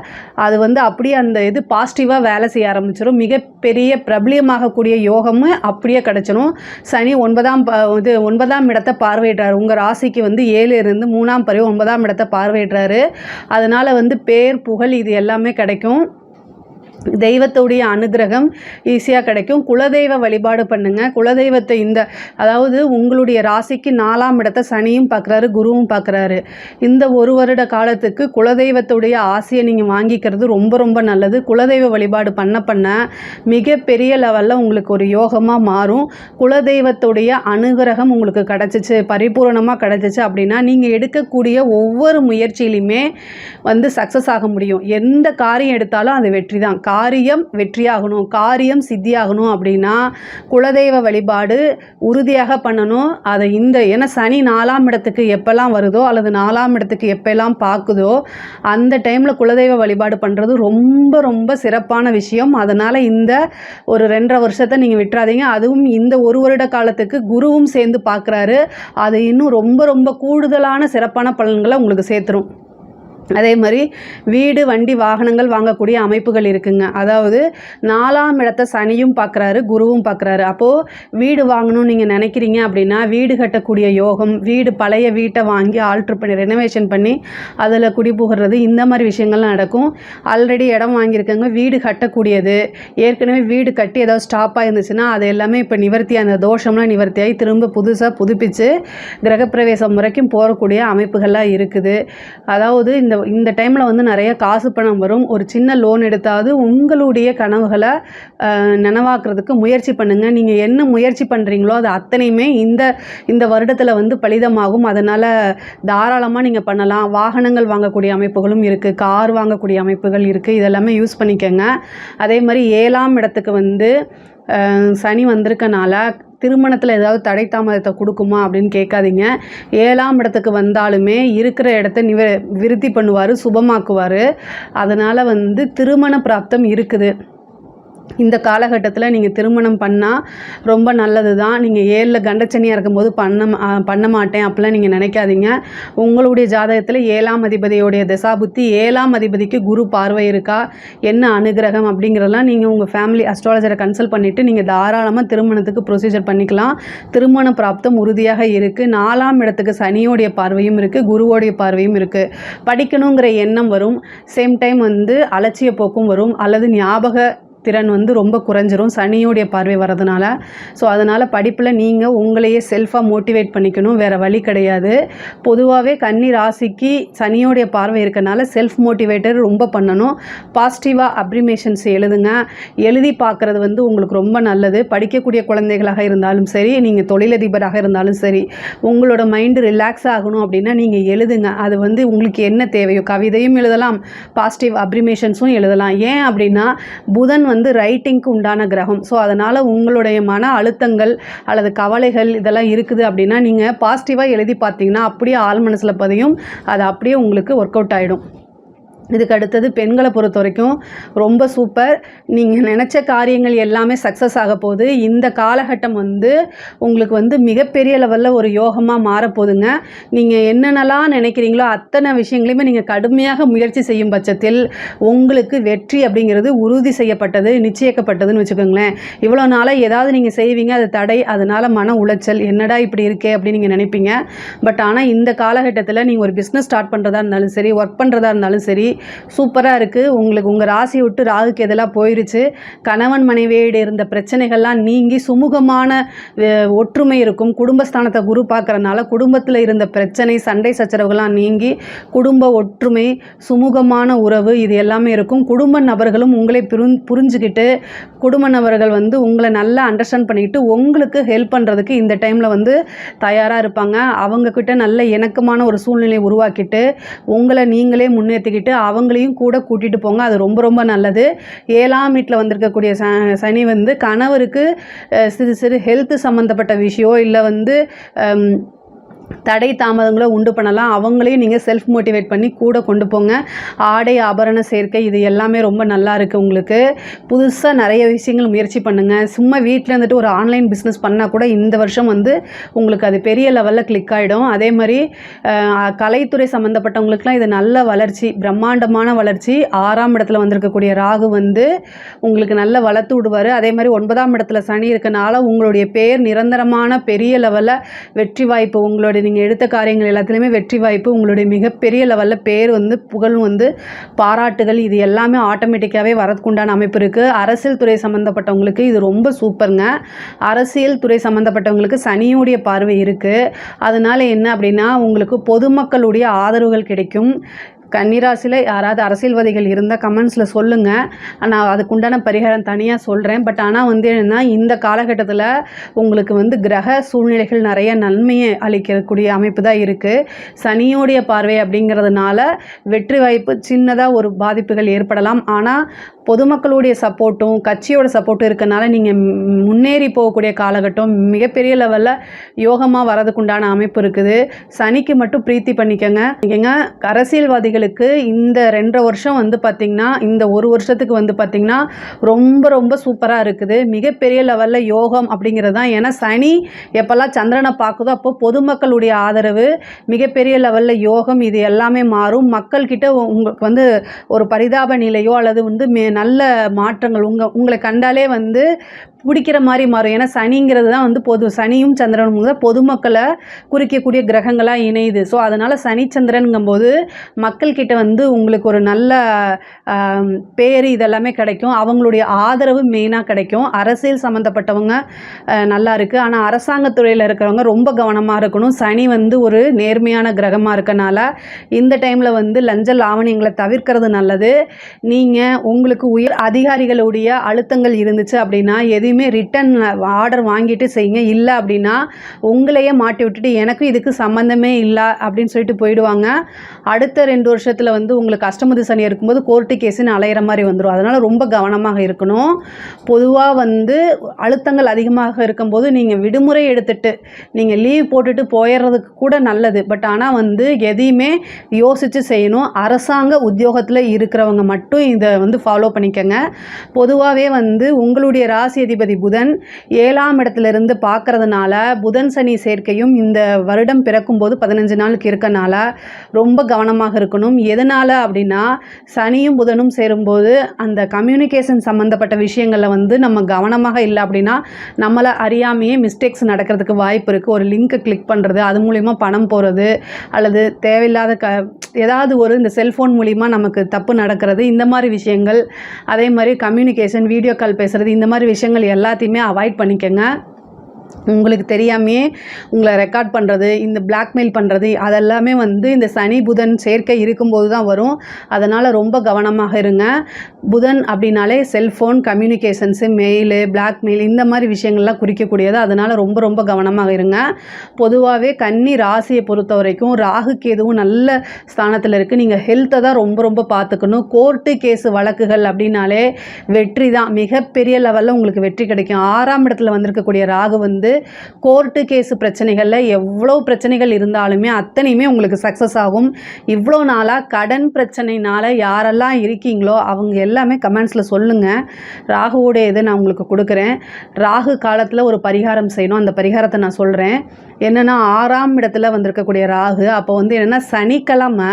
அது வந்து அப்படியே அந்த இது பாசிட்டிவாக வேலை செய்ய ஆரம்பிச்சிடும். மிகப்பெரிய பிரபலியமாகக்கூடிய யோகமும் அப்படியே கிடச்சிடும். சனி 9ஆம் இடத்தை பார்வையிட்டார். உங்கள் ராசிக்கு வந்து 7 இருந்து 3ஆம் பறவை 9ஆம் இடத்தை பார்வையிட்டார். அதனால் வந்து பேர், புகழ் இது எல்லாமே கிடைக்கும். தெய்வத்துடைய அனுகிரகம் ஈஸியாக கிடைக்கும். குலதெய்வ வழிபாடு பண்ணுங்கள். குலதெய்வத்தை அதாவது உங்களுடைய ராசிக்கு 4ஆம் இடத்தை சனியும் பார்க்குறாரு, குருவும் பார்க்குறாரு. இந்த ஒரு வருட காலத்துக்கு குலதெய்வத்துடைய ஆசையை நீங்கள் வாங்கிக்கிறது ரொம்ப ரொம்ப நல்லது. குலதெய்வ வழிபாடு பண்ண மிகப்பெரிய லெவலில் உங்களுக்கு ஒரு யோகமாக மாறும். குலதெய்வத்துடைய அனுகிரகம் உங்களுக்கு கிடச்சிச்சு, பரிபூரணமாக கிடச்சிச்சு அப்படின்னா நீங்கள் எடுக்கக்கூடிய ஒவ்வொரு முயற்சியிலையுமே வந்து சக்ஸஸ் ஆக முடியும். எந்த காரியம் எடுத்தாலும் அது வெற்றி தான். காரியம் வெற்றியாகணும், காரியம் சித்தியாகணும் அப்படின்னா குலதெய்வ வழிபாடு உறுதியாக பண்ணணும். அதை ஏன்னா சனி 4ஆம் இடத்துக்கு எப்போல்லாம் வருதோ அல்லது 4ஆம் இடத்துக்கு எப்போல்லாம் பார்க்குதோ அந்த டைமில் குலதெய்வ வழிபாடு பண்ணுறது ரொம்ப ரொம்ப சிறப்பான விஷயம். அதனால் இந்த ஒரு 2.5 வருஷத்தை நீங்கள் விட்டுறாதீங்க. அதுவும் இந்த ஒரு வருட காலத்துக்கு குருவும் சேர்ந்து பார்க்குறாரு. அது இன்னும் ரொம்ப ரொம்ப கூடுதலான சிறப்பான பலன்களை உங்களுக்கு சேர்த்துரும். அதே மாதிரி வீடு, வண்டி, வாகனங்கள் வாங்கக்கூடிய அமைப்புகள் இருக்குங்க. அதாவது 4ஆம் இடத்தை சனியும் பார்க்குறாரு, குருவும் பார்க்குறாரு. அப்போது வீடு வாங்கணும்னு நீங்கள் நினைக்கிறீங்க அப்படின்னா வீடு கட்டக்கூடிய யோகம், பழைய வீட்டை வாங்கி ஆல்ட்ரு பண்ணி ரெனோவேஷன் பண்ணி அதில் குடிபுகிறது, இந்த மாதிரி விஷயங்கள்லாம் நடக்கும். ஆல்ரெடி இடம் வாங்கியிருக்கவங்க வீடு கட்டக்கூடியது, ஏற்கனவே வீடு கட்டி ஏதாவது ஸ்டாப்பாக இருந்துச்சுன்னா அது எல்லாமே இப்போ நிவர்த்தியாக, அந்த தோஷம்லாம் நிவர்த்தியாகி திரும்ப புதுசாக புதுப்பித்து கிரகப்பிரவேசம் முறைக்கும் போகக்கூடிய அமைப்புகள்லாம் இருக்குது. அதாவது இந்த டைமில் வந்து நிறைய காசு பணம் வரும். ஒரு சின்ன லோன் எடுத்தாவது உங்களுடைய கனவுகளை நனவாக்குறதுக்கு முயற்சி பண்ணுங்கள். நீங்கள் என்ன முயற்சி பண்ணுறீங்களோ அது அத்தனையுமே இந்த வருடத்தில் வந்து பலிதமாகும். அதனால் தாராளமாக நீங்கள் பண்ணலாம். வாகனங்கள் வாங்கக்கூடிய அமைப்புகளும் இருக்குது, கார் வாங்கக்கூடிய அமைப்புகள் இருக்குது. இதெல்லாமே யூஸ் பண்ணிக்கோங்க. அதே மாதிரி 7ஆம் இடத்துக்கு வந்து சனி வந்திருக்கனால திருமணத்தில் ஏதாவது தடை தாமதத்தை கொடுக்குமா அப்படின்னு கேட்காதீங்க. 7ஆம் இடத்துக்கு வந்தாலுமே இருக்கிற இடத்த விருத்தி பண்ணுவார், சுபமாக்குவார். அதனால் வந்து திருமண பிராப்தம் இருக்குது. இந்த காலகட்டத்தில் நீங்கள் திருமணம் பண்ணால் ரொம்ப நல்லது தான். நீங்கள் 7ல் கண்டச்சனியாக இருக்கும்போது பண்ண மாட்டேன் அப்படிலாம் நீங்கள் நினைக்காதீங்க. உங்களுடைய ஜாதகத்தில் 7ஆம் அதிபதியோடைய தசாபுத்தி 7ஆம் அதிபதிக்கு குரு பார்வை இருக்கா, என்ன அனுகிரகம் அப்படிங்கிறதெல்லாம் நீங்கள் உங்கள் ஃபேமிலி அஸ்ட்ராலஜரை கன்சல்ட் பண்ணிவிட்டு நீங்கள் தாராளமாக திருமணத்துக்கு ப்ரொசீஜர் பண்ணிக்கலாம். திருமண பிராப்தம் உறுதியாக இருக்குது. 4ஆம் இடத்துக்கு சனியோடைய பார்வையும் இருக்குது, குருவோடைய பார்வையும் இருக்குது. படிக்கணுங்கிற எண்ணம் வரும். சேம் டைம் வந்து அலட்சிய போக்கும் வரும், அல்லது ஞாபக திறன் வந்து ரொம்ப குறைஞ்சிரும் சனியோடைய பார்வை வரதுனால. ஸோ அதனால் படிப்பில் நீங்கள் உங்களையே செல்ஃபாக மோட்டிவேட் பண்ணிக்கணும், வேறு வழி கிடையாது. பொதுவாகவே கன்னி ராசிக்கு சனியோடைய பார்வை இருக்கனால செல்ஃப் மோட்டிவேட்டர் ரொம்ப பண்ணணும். பாசிட்டிவாக அப்ரிமேஷன்ஸ் எழுதுங்க. எழுதி பார்க்குறது வந்து உங்களுக்கு ரொம்ப நல்லது. படிக்கக்கூடிய குழந்தைகளாக இருந்தாலும் சரி, நீங்கள் தொழிலதிபராக இருந்தாலும் சரி, உங்களோட மைண்டு ரிலாக்ஸ் ஆகணும் அப்படின்னா நீங்கள் எழுதுங்க. அது வந்து உங்களுக்கு என்ன தேவையோ, கவிதையும் எழுதலாம், பாசிட்டிவ் அப்ரிமேஷன்ஸும் எழுதலாம். ஏன் அப்படின்னா புதன் வந்து ரைட்டிங்க்கு உண்டான கிரகம். ஸோ அதனால் உங்களுடைய மன அழுத்தங்கள் அல்லது கவலைகள் இதெல்லாம் இருக்குது அப்படின்னா நீங்கள் பாசிட்டிவாக எழுதி பார்த்தீங்கன்னா அப்படியே ஆள் மனசில் பதியும், அது அப்படியே உங்களுக்கு ஒர்க் அவுட் ஆகிடும். இதுக்கு அடுத்தது பெண்களை பொறுத்த வரைக்கும் ரொம்ப சூப்பர். நீங்கள் நினச்ச காரியங்கள் எல்லாமே சக்ஸஸ் ஆக போகுது. இந்த காலகட்டம் வந்து உங்களுக்கு வந்து மிகப்பெரிய லெவலில் ஒரு யோகமாக மாறப்போகுதுங்க. நீங்கள் என்னென்னலாம் நினைக்கிறீங்களோ அத்தனை விஷயங்களையுமே நீங்கள் கடுமையாக முயற்சி செய்யும் பட்சத்தில் உங்களுக்கு வெற்றி அப்படிங்கிறது உறுதி செய்யப்பட்டது, நிச்சயிக்கப்பட்டதுன்னு வச்சுக்கோங்களேன். இவ்வளோ நாளாக ஏதாவது நீங்கள் செய்வீங்க, அது தடை, அதனால் மன உளைச்சல், என்னடா இப்படி இருக்கே அப்படின்னு நீங்கள் நினைப்பீங்க. பட் ஆனால் இந்த காலகட்டத்தில் நீங்கள் ஒரு பிஸ்னஸ் ஸ்டார்ட் பண்ணுறதா இருந்தாலும் சரி, ஒர்க் பண்ணுறதா இருந்தாலும் சரி, சூப்பராக இருக்குது. உங்களுக்கு உங்கள் ராசி விட்டு ராகுக்கு எதெல்லாம் போயிருச்சு. கணவன் மனைவியோடு இருந்த பிரச்சனைகள்லாம் நீங்கி சுமூகமான ஒற்றுமை இருக்கும். குடும்பஸ்தானத்தை குரு பார்க்குறனால குடும்பத்தில் இருந்த பிரச்சனை, சண்டை சச்சரவுகள்லாம் நீங்கி குடும்ப ஒற்றுமை, சுமூகமான உறவு இது எல்லாமே இருக்கும். குடும்ப நபர்களும் உங்களை புரிஞ்சுக்கிட்டு குடும்ப நபர்கள் வந்து உங்களை நல்லா அண்டர்ஸ்டாண்ட் பண்ணிக்கிட்டு உங்களுக்கு ஹெல்ப் பண்ணுறதுக்கு இந்த டைமில் வந்து தயாராக இருப்பாங்க. அவங்கக்கிட்ட நல்ல இணக்கமான ஒரு சூழ்நிலையை உருவாக்கிட்டு உங்களை நீங்களே முன்னேற்றிக்கிட்டு அவங்களையும் கூட கூட்டிகிட்டு போங்க. அது ரொம்ப ரொம்ப நல்லது. 7ஆம் வீட்டில் வந்திருக்கக்கூடிய சனி வந்து கணவருக்கு சிறு சிறு ஹெல்த் சம்மந்தப்பட்ட விஷயம் இல்லை வந்து தடை தாமதங்களை உண்டு பண்ணலாம். அவங்களையும் நீங்கள் செல்ஃப் மோட்டிவேட் பண்ணி கூட கொண்டு போங்க. ஆடை ஆபரண சேர்க்கை இது எல்லாமே ரொம்ப நல்லா இருக்குது. உங்களுக்கு புதுசாக நிறைய விஷயங்கள் முயற்சி பண்ணுங்கள். சும்மா வீட்டில் இருந்துட்டு ஒரு ஆன்லைன் பிஸ்னஸ் பண்ணால் கூட இந்த வருஷம் வந்து உங்களுக்கு அது பெரிய லெவலில் கிளிக் ஆகிடும். அதே மாதிரி கலைத்துறை சம்மந்தப்பட்டவங்களுக்குலாம் இது நல்ல வளர்ச்சி, பிரம்மாண்டமான வளர்ச்சி. 6ஆம் இடத்துல வந்திருக்கக்கூடிய ராகு வந்து உங்களுக்கு நல்ல வளர்த்து விடுவார். அதே மாதிரி 9ஆம் இடத்துல சனி இருக்கனால உங்களுடைய பேர் நிரந்தரமான பெரிய லெவலில் வெற்றி வாய்ப்பு, உங்களுடைய நீங்கள் எடுத்த காரியங்கள் எல்லாத்துலேயுமே வெற்றி வாய்ப்பு, உங்களுடைய மிகப்பெரிய லெவலில் பேர் வந்து புகழ் வந்து பாராட்டுகள் இது எல்லாமே ஆட்டோமேட்டிக்காகவே வரதுக்குண்டான அமைப்பு இருக்குது. அரசியல் துறை சம்மந்தப்பட்டவங்களுக்கு இது ரொம்ப சூப்பருங்க. அரசியல் துறை சம்மந்தப்பட்டவங்களுக்கு சனியுடைய பார்வை இருக்குது. அதனால் என்ன அப்படின்னா உங்களுக்கு பொதுமக்களுடைய ஆதரவுகள் கிடைக்கும். கன்னிராசியில் யாராவது அரசியல்வாதிகள் இருந்தால் கமெண்ட்ஸில் சொல்லுங்கள், நான் அதுக்குண்டான பரிகாரம் தனியாக சொல்கிறேன். பட் ஆனால் வந்து என்னென்னா இந்த காலகட்டத்தில் உங்களுக்கு வந்து கிரக சூழ்நிலைகள் நிறைய நன்மையை அளிக்கக்கூடிய அமைப்பு தான் இருக்குது. சனியோடைய பார்வை அப்படிங்கிறதுனால வெற்றி வாய்ப்பு சின்னதாக ஒரு பாதிப்புகள் ஏற்படலாம். ஆனால் பொதுமக்களுடைய சப்போர்ட்டும் கட்சியோட சப்போர்ட்டும் இருக்கனால நீங்கள் முன்னேறி போகக்கூடிய காலகட்டம் மிகப்பெரிய லெவலில் யோகமாக வரதுக்குண்டான அமைப்பு இருக்குது. சனிக்கு மட்டும் பிரீத்தி பண்ணிக்கோங்க. அரசியல்வாதிகளுக்கு இந்த 2.5 வருஷம் வந்து பார்த்திங்கன்னா, இந்த 1 வருஷத்துக்கு வந்து பார்த்திங்கன்னா ரொம்ப ரொம்ப சூப்பராக இருக்குது. மிகப்பெரிய லெவலில் யோகம் அப்படிங்கிறது தான். ஏன்னா சனி எப்போல்லாம் சந்திரனை பார்க்குதோ அப்போ பொதுமக்களுடைய ஆதரவு, மிகப்பெரிய லெவலில் யோகம் இது எல்லாமே மாறும். மக்கள்கிட்ட உங்களுக்கு வந்து ஒரு பரிதாப நிலையோ அல்லது வந்து நல்ல மாற்றங்கள் உங்களை கண்டாலே வந்து பிடிக்கிற மாதிரி மாறும். ஏன்னா சனிங்கிறது தான் வந்து சனியும் சந்திரனும் தான் பொதுமக்களை குறிக்கக்கூடிய கிரகங்களாக இணையுது. ஸோ அதனால் சனி சந்திரனுங்கும்போது மக்கள்கிட்ட வந்து உங்களுக்கு ஒரு நல்ல பேர் இதெல்லாமே கிடைக்கும். அவங்களுடைய ஆதரவு மெயினாக கிடைக்கும். அரசியல் சம்மந்தப்பட்டவங்க நல்லா இருக்குது. ஆனால் அரசாங்கத்துறையில் இருக்கிறவங்க ரொம்ப கவனமாக இருக்கணும். சனி வந்து ஒரு நேர்மையான கிரகமாக இருக்கனால இந்த டைமில் வந்து லஞ்ச லாவணியங்களை தவிர்க்கிறது நல்லது. நீங்கள் உங்களுக்கு உயர் அதிகாரிகளுடைய அழுத்தங்கள் இருந்துச்சு அப்படின்னா எதையுமே எதையுமே ரிட்டன் ஆர்டர் வாங்கிட்டு செய்யுங்க. இல்லை அப்படின்னா உங்களையே மாட்டி விட்டுட்டு எனக்கு இதுக்கு சம்மந்தமே இல்லை அப்படின்னு சொல்லிட்டு போயிடுவாங்க. அடுத்த 2 வருஷத்தில் வந்து உங்களுக்கு அஷ்டமதி சனி இருக்கும்போது கோர்ட்டு கேஸுன்னு அலையிற மாதிரி வந்துடும். அதனால் ரொம்ப கவனமாக இருக்கணும். பொதுவாக வந்து அழுத்தங்கள் அதிகமாக இருக்கும்போது நீங்கள் விடுமுறை எடுத்துட்டு நீங்கள் லீவ் போட்டுட்டு போயிடுறதுக்கு கூட நல்லது. பட் ஆனால் வந்து எதையுமே யோசித்து செய்யணும். அரசாங்க உத்தியோகத்தில் இருக்கிறவங்க மட்டும் இதை வந்து ஃபாலோ பண்ணிக்கங்க. பொதுவாகவே வந்து உங்களுடைய ராசி அதிபதி புதன் 7ஆம் இடத்துலேருந்து பார்க்கறதுனால புதன் சனி சேர்க்கையும் இந்த வருடம் பிறக்கும்போது 15 நாளுக்கு இருக்கனால ரொம்ப கவனமாக இருக்கணும். எதனால் அப்படின்னா சனியும் புதனும் சேரும்போது அந்த கம்யூனிகேஷன் சம்மந்தப்பட்ட விஷயங்களில் வந்து நம்ம கவனமாக இல்லை அப்படின்னா நம்மளை அறியாமையே மிஸ்டேக்ஸ் நடக்கிறதுக்கு வாய்ப்பு இருக்குது. ஒரு லிங்க்கை கிளிக் பண்ணுறது, அது மூலிமா பணம் போகிறது, அல்லது தேவையில்லாத ஏதாவது ஒரு இந்த செல்ஃபோன் மூலிமா நமக்கு தப்பு நடக்கிறது, இந்த மாதிரி விஷயங்கள். அதே மாதிரி கம்யூனிகேஷன், வீடியோ கால் பேசுகிறது, இந்த மாதிரி விஷயங்கள் எல்லாத்தையுமே அவாய்ட் பண்ணிக்கங்க. உங்களுக்கு தெரியாமையே உங்களை ரெக்கார்ட் பண்ணுறது, இந்த பிளாக்மெயில் பண்ணுறது, அதெல்லாமே வந்து இந்த சனி புதன் சேர்க்கை இருக்கும்போது தான் வரும். அதனால் ரொம்ப கவனமாக இருங்க. புதன் அப்படின்னாலே செல்ஃபோன் கம்யூனிகேஷன்ஸு, மெயிலு, பிளாக்மெயில் இந்த மாதிரி விஷயங்கள்லாம் குறிக்கக்கூடியது. அதனால் ரொம்ப ரொம்ப கவனமாக இருங்க. பொதுவாகவே கன்னி ராசியை பொறுத்த வரைக்கும் ராகு கேதுவும் நல்ல ஸ்தானத்தில் இருக்குது. நீங்கள் ஹெல்த்தை தான் ரொம்ப ரொம்ப பார்த்துக்கணும். கோர்ட்டு கேஸு வழக்குகள் அப்படின்னாலே வெற்றி தான், மிகப்பெரிய லெவலில் உங்களுக்கு வெற்றி கிடைக்கும். 6ஆம் இடத்துல வந்திருக்கக்கூடிய ராகு வந்து கோர்ட்டு கேஸு பிரச்சனைகளில் எவ்வளோ பிரச்சனைகள் இருந்தாலுமே அத்தனையுமே உங்களுக்கு சக்ஸஸ் ஆகும். இவ்வளோ நாளாக கடன் பிரச்சனைனால யாரெல்லாம் இருக்கீங்களோ அவங்க எல்லாமே கமெண்ட்ஸில் சொல்லுங்கள். ராகுவோடைய இதை நான் உங்களுக்கு கொடுக்குறேன். ராகு காலத்தில் ஒரு பரிகாரம் செய்யணும். அந்த பரிகாரத்தை நான் சொல்கிறேன். என்னென்னா 6ஆம் இடத்துல வந்திருக்கக்கூடிய ராகு, அப்போ வந்து என்னென்னா சனிக்கிழமை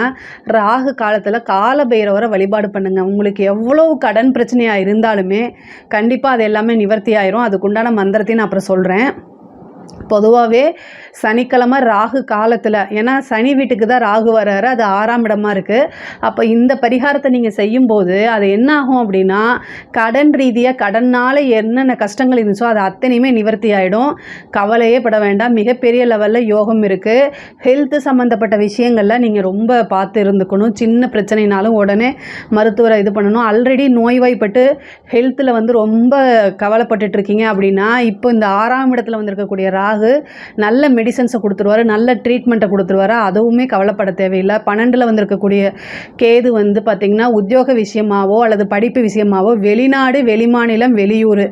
ராகு காலத்தில் காலபைரவரை வழிபாடு பண்ணுங்கள். உங்களுக்கு எவ்வளோ கடன் பிரச்சனையாக இருந்தாலுமே கண்டிப்பாக அது எல்லாமே நிவர்த்தி ஆயிரும். அதுக்குண்டான மந்திரத்தையும் நான் அப்புறம் சொல்கிறேன். பொதுவாகவே சனிக்கிழமை ராகு காலத்தில், ஏன்னா சனி வீட்டுக்கு தான் ராகு வர்றாரு, அது 6ஆம் இடமா இருக்குது. அப்போ இந்த பரிகாரத்தை நீங்கள் செய்யும்போது அது என்ன ஆகும் அப்படின்னா கடன் ரீதியாக கடனால் என்னென்ன கஷ்டங்கள் இருந்துச்சோ அது அத்தனையுமே நிவர்த்தி ஆகிடும். கவலையே பட வேண்டாம். மிகப்பெரிய லெவலில் யோகம் இருக்குது. ஹெல்த்து சம்மந்தப்பட்ட விஷயங்களில் நீங்கள் ரொம்ப பார்த்து இருந்துக்கணும். சின்ன பிரச்சனைனாலும் உடனே மருத்துவரை இது பண்ணணும். ஆல்ரெடி நோய்வாய்ப்பட்டு ஹெல்த்தில் வந்து ரொம்ப கவலைப்பட்டுட்ருக்கீங்க அப்படின்னா இப்போ இந்த 6ஆம் இடத்துல வந்திருக்கக்கூடிய ராகு நல்ல மெடிசன்ஸை கொடுத்துருவாரு, நல்ல ட்ரீட்மெண்ட்டை கொடுத்துருவாரு. அதுவுமே கவலைப்பட தேவையில்லை. 12ல் வந்திருக்கக்கூடிய கேது வந்து பார்த்திங்கன்னா உத்தியோக விஷயமாவோ அல்லது படிப்பு விஷயமாவோ வெளிநாடு, வெளிமாநிலம், வெளியூர்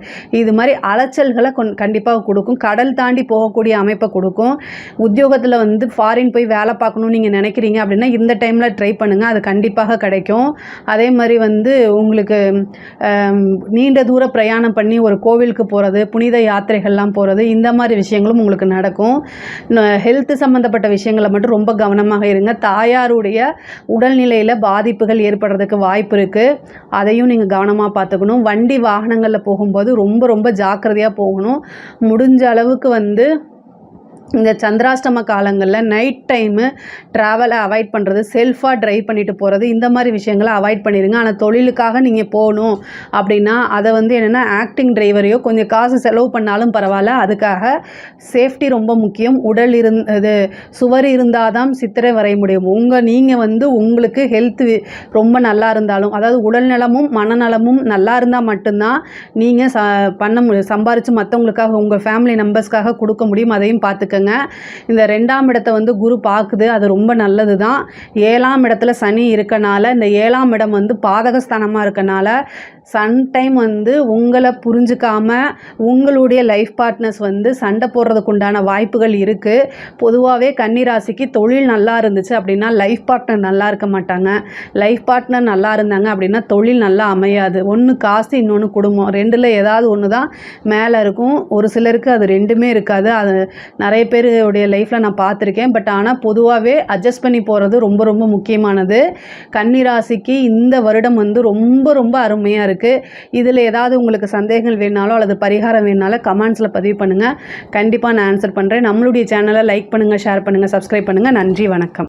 இது மாதிரி அலைச்சல்களை கண்டிப்பாக கொடுக்கும். கடல் தாண்டி போகக்கூடிய அமைப்பை கொடுக்கும். உத்தியோகத்தில் வந்து ஃபாரின் போய் வேலை பார்க்கணும்னு நீங்கள் நினைக்கிறீங்க அப்படின்னா இந்த டைமில் ட்ரை பண்ணுங்கள், அது கண்டிப்பாக கிடைக்கும். அதே மாதிரி வந்து உங்களுக்கு நீண்ட தூர பிரயாணம் பண்ணி ஒரு கோவிலுக்கு போகிறது, புனித யாத்திரைகள்லாம் போகிறது, இந்த மாதிரி விஷயங்களும் உங்களுக்கு நடக்கும். ஹெல்த் சம்மந்தப்பட்ட விஷயங்களை மட்டும் ரொம்ப கவனமாக இருங்க. தாயாருடைய உடல்நிலையில் பாதிப்புகள் ஏற்படுறதுக்கு வாய்ப்பு இருக்குது. அதையும் நீங்கள் கவனமாக பார்த்துக்கணும். வண்டி வாகனங்களில் போகும்போது ரொம்ப ரொம்ப ஜாக்கிரதையாக போகணும். முடிஞ்ச அளவுக்கு வந்து இந்த சந்திராஷ்டம காலங்களில் நைட் டைமு ட்ராவலை அவாய்ட் பண்ணுறது, செல்ஃபாக ட்ரைவ் பண்ணிட்டு போகிறது, இந்த மாதிரி விஷயங்களை அவாய்ட் பண்ணிடுங்க. ஆனால் தொழிலுக்காக நீங்கள் போகணும் அப்படின்னா அதை வந்து என்னென்னா ஆக்டிங் டிரைவரையோ கொஞ்சம் காசு செலவு பண்ணாலும் பரவாயில்ல, அதுக்காக சேஃப்டி ரொம்ப முக்கியம். உடல் சுவர் இருந்தால் தான் சித்திரை வரைய முடியும். நீங்கள் வந்து உங்களுக்கு ஹெல்த்து ரொம்ப நல்லா இருந்தாலும், அதாவது உடல் நலமும் மனநலமும் நல்லா இருந்தால் மட்டும்தான் நீங்கள் சம்பாரித்து மற்றவங்களுக்காக உங்கள் ஃபேமிலி மெம்பர்ஸ்க்காக கொடுக்க முடியும். அதையும் பார்த்துக்க. இந்த 2ஆம் இடத்தை வந்து குரு பார்க்குது, அது ரொம்ப நல்லது தான். 7ஆம் இடத்துல சனி இருக்கனால இந்த 7ஆம் இடம் வந்து பாதகஸ்தானமாக இருக்கனால சம்டைம் வந்து உங்களை புரிஞ்சுக்காம உங்களுடைய லைஃப் பார்ட்னர்ஸ் வந்து சண்டை போடுறதுக்கு உண்டான வாய்ப்புகள் இருக்குது. பொதுவாகவே கன்னிராசிக்கு தொழில் நல்லா இருந்துச்சு அப்படின்னா லைஃப் பார்ட்னர் நல்லா இருக்க மாட்டாங்க. லைஃப் பார்ட்னர் நல்லா இருந்தாங்க அப்படின்னா தொழில் நல்லா அமையாது. ஒன்று காசு, இன்னொன்று குடும்பம், ரெண்டில் ஏதாவது ஒன்று தான் மேலே இருக்கும். ஒரு சிலருக்கு அது ரெண்டுமே இருக்காது. அது நிறைய பேருடைய லைஃப்பில் நான் பார்த்துருக்கேன். பட் ஆனால் பொதுவாகவே அட்ஜஸ்ட் பண்ணி போகிறது ரொம்ப ரொம்ப முக்கியமானது. கன்னிராசிக்கு இந்த வருடம் வந்து ரொம்ப ரொம்ப அருமையாக இருக்குது. இதில் ஏதாவது உங்களுக்கு சந்தேகங்கள் வேணாலோ அல்லது பரிகாரம் வேணாலும் கமெண்ட்ஸில் பதிவு பண்ணுங்கள். கண்டிப்பாக நான் ஆன்சர் பண்ணுறேன். நம்மளுடைய சேனலை லைக் பண்ணுங்கள், ஷேர் பண்ணுங்கள், சப்ஸ்கிரைப் பண்ணுங்கள். நன்றி, வணக்கம்.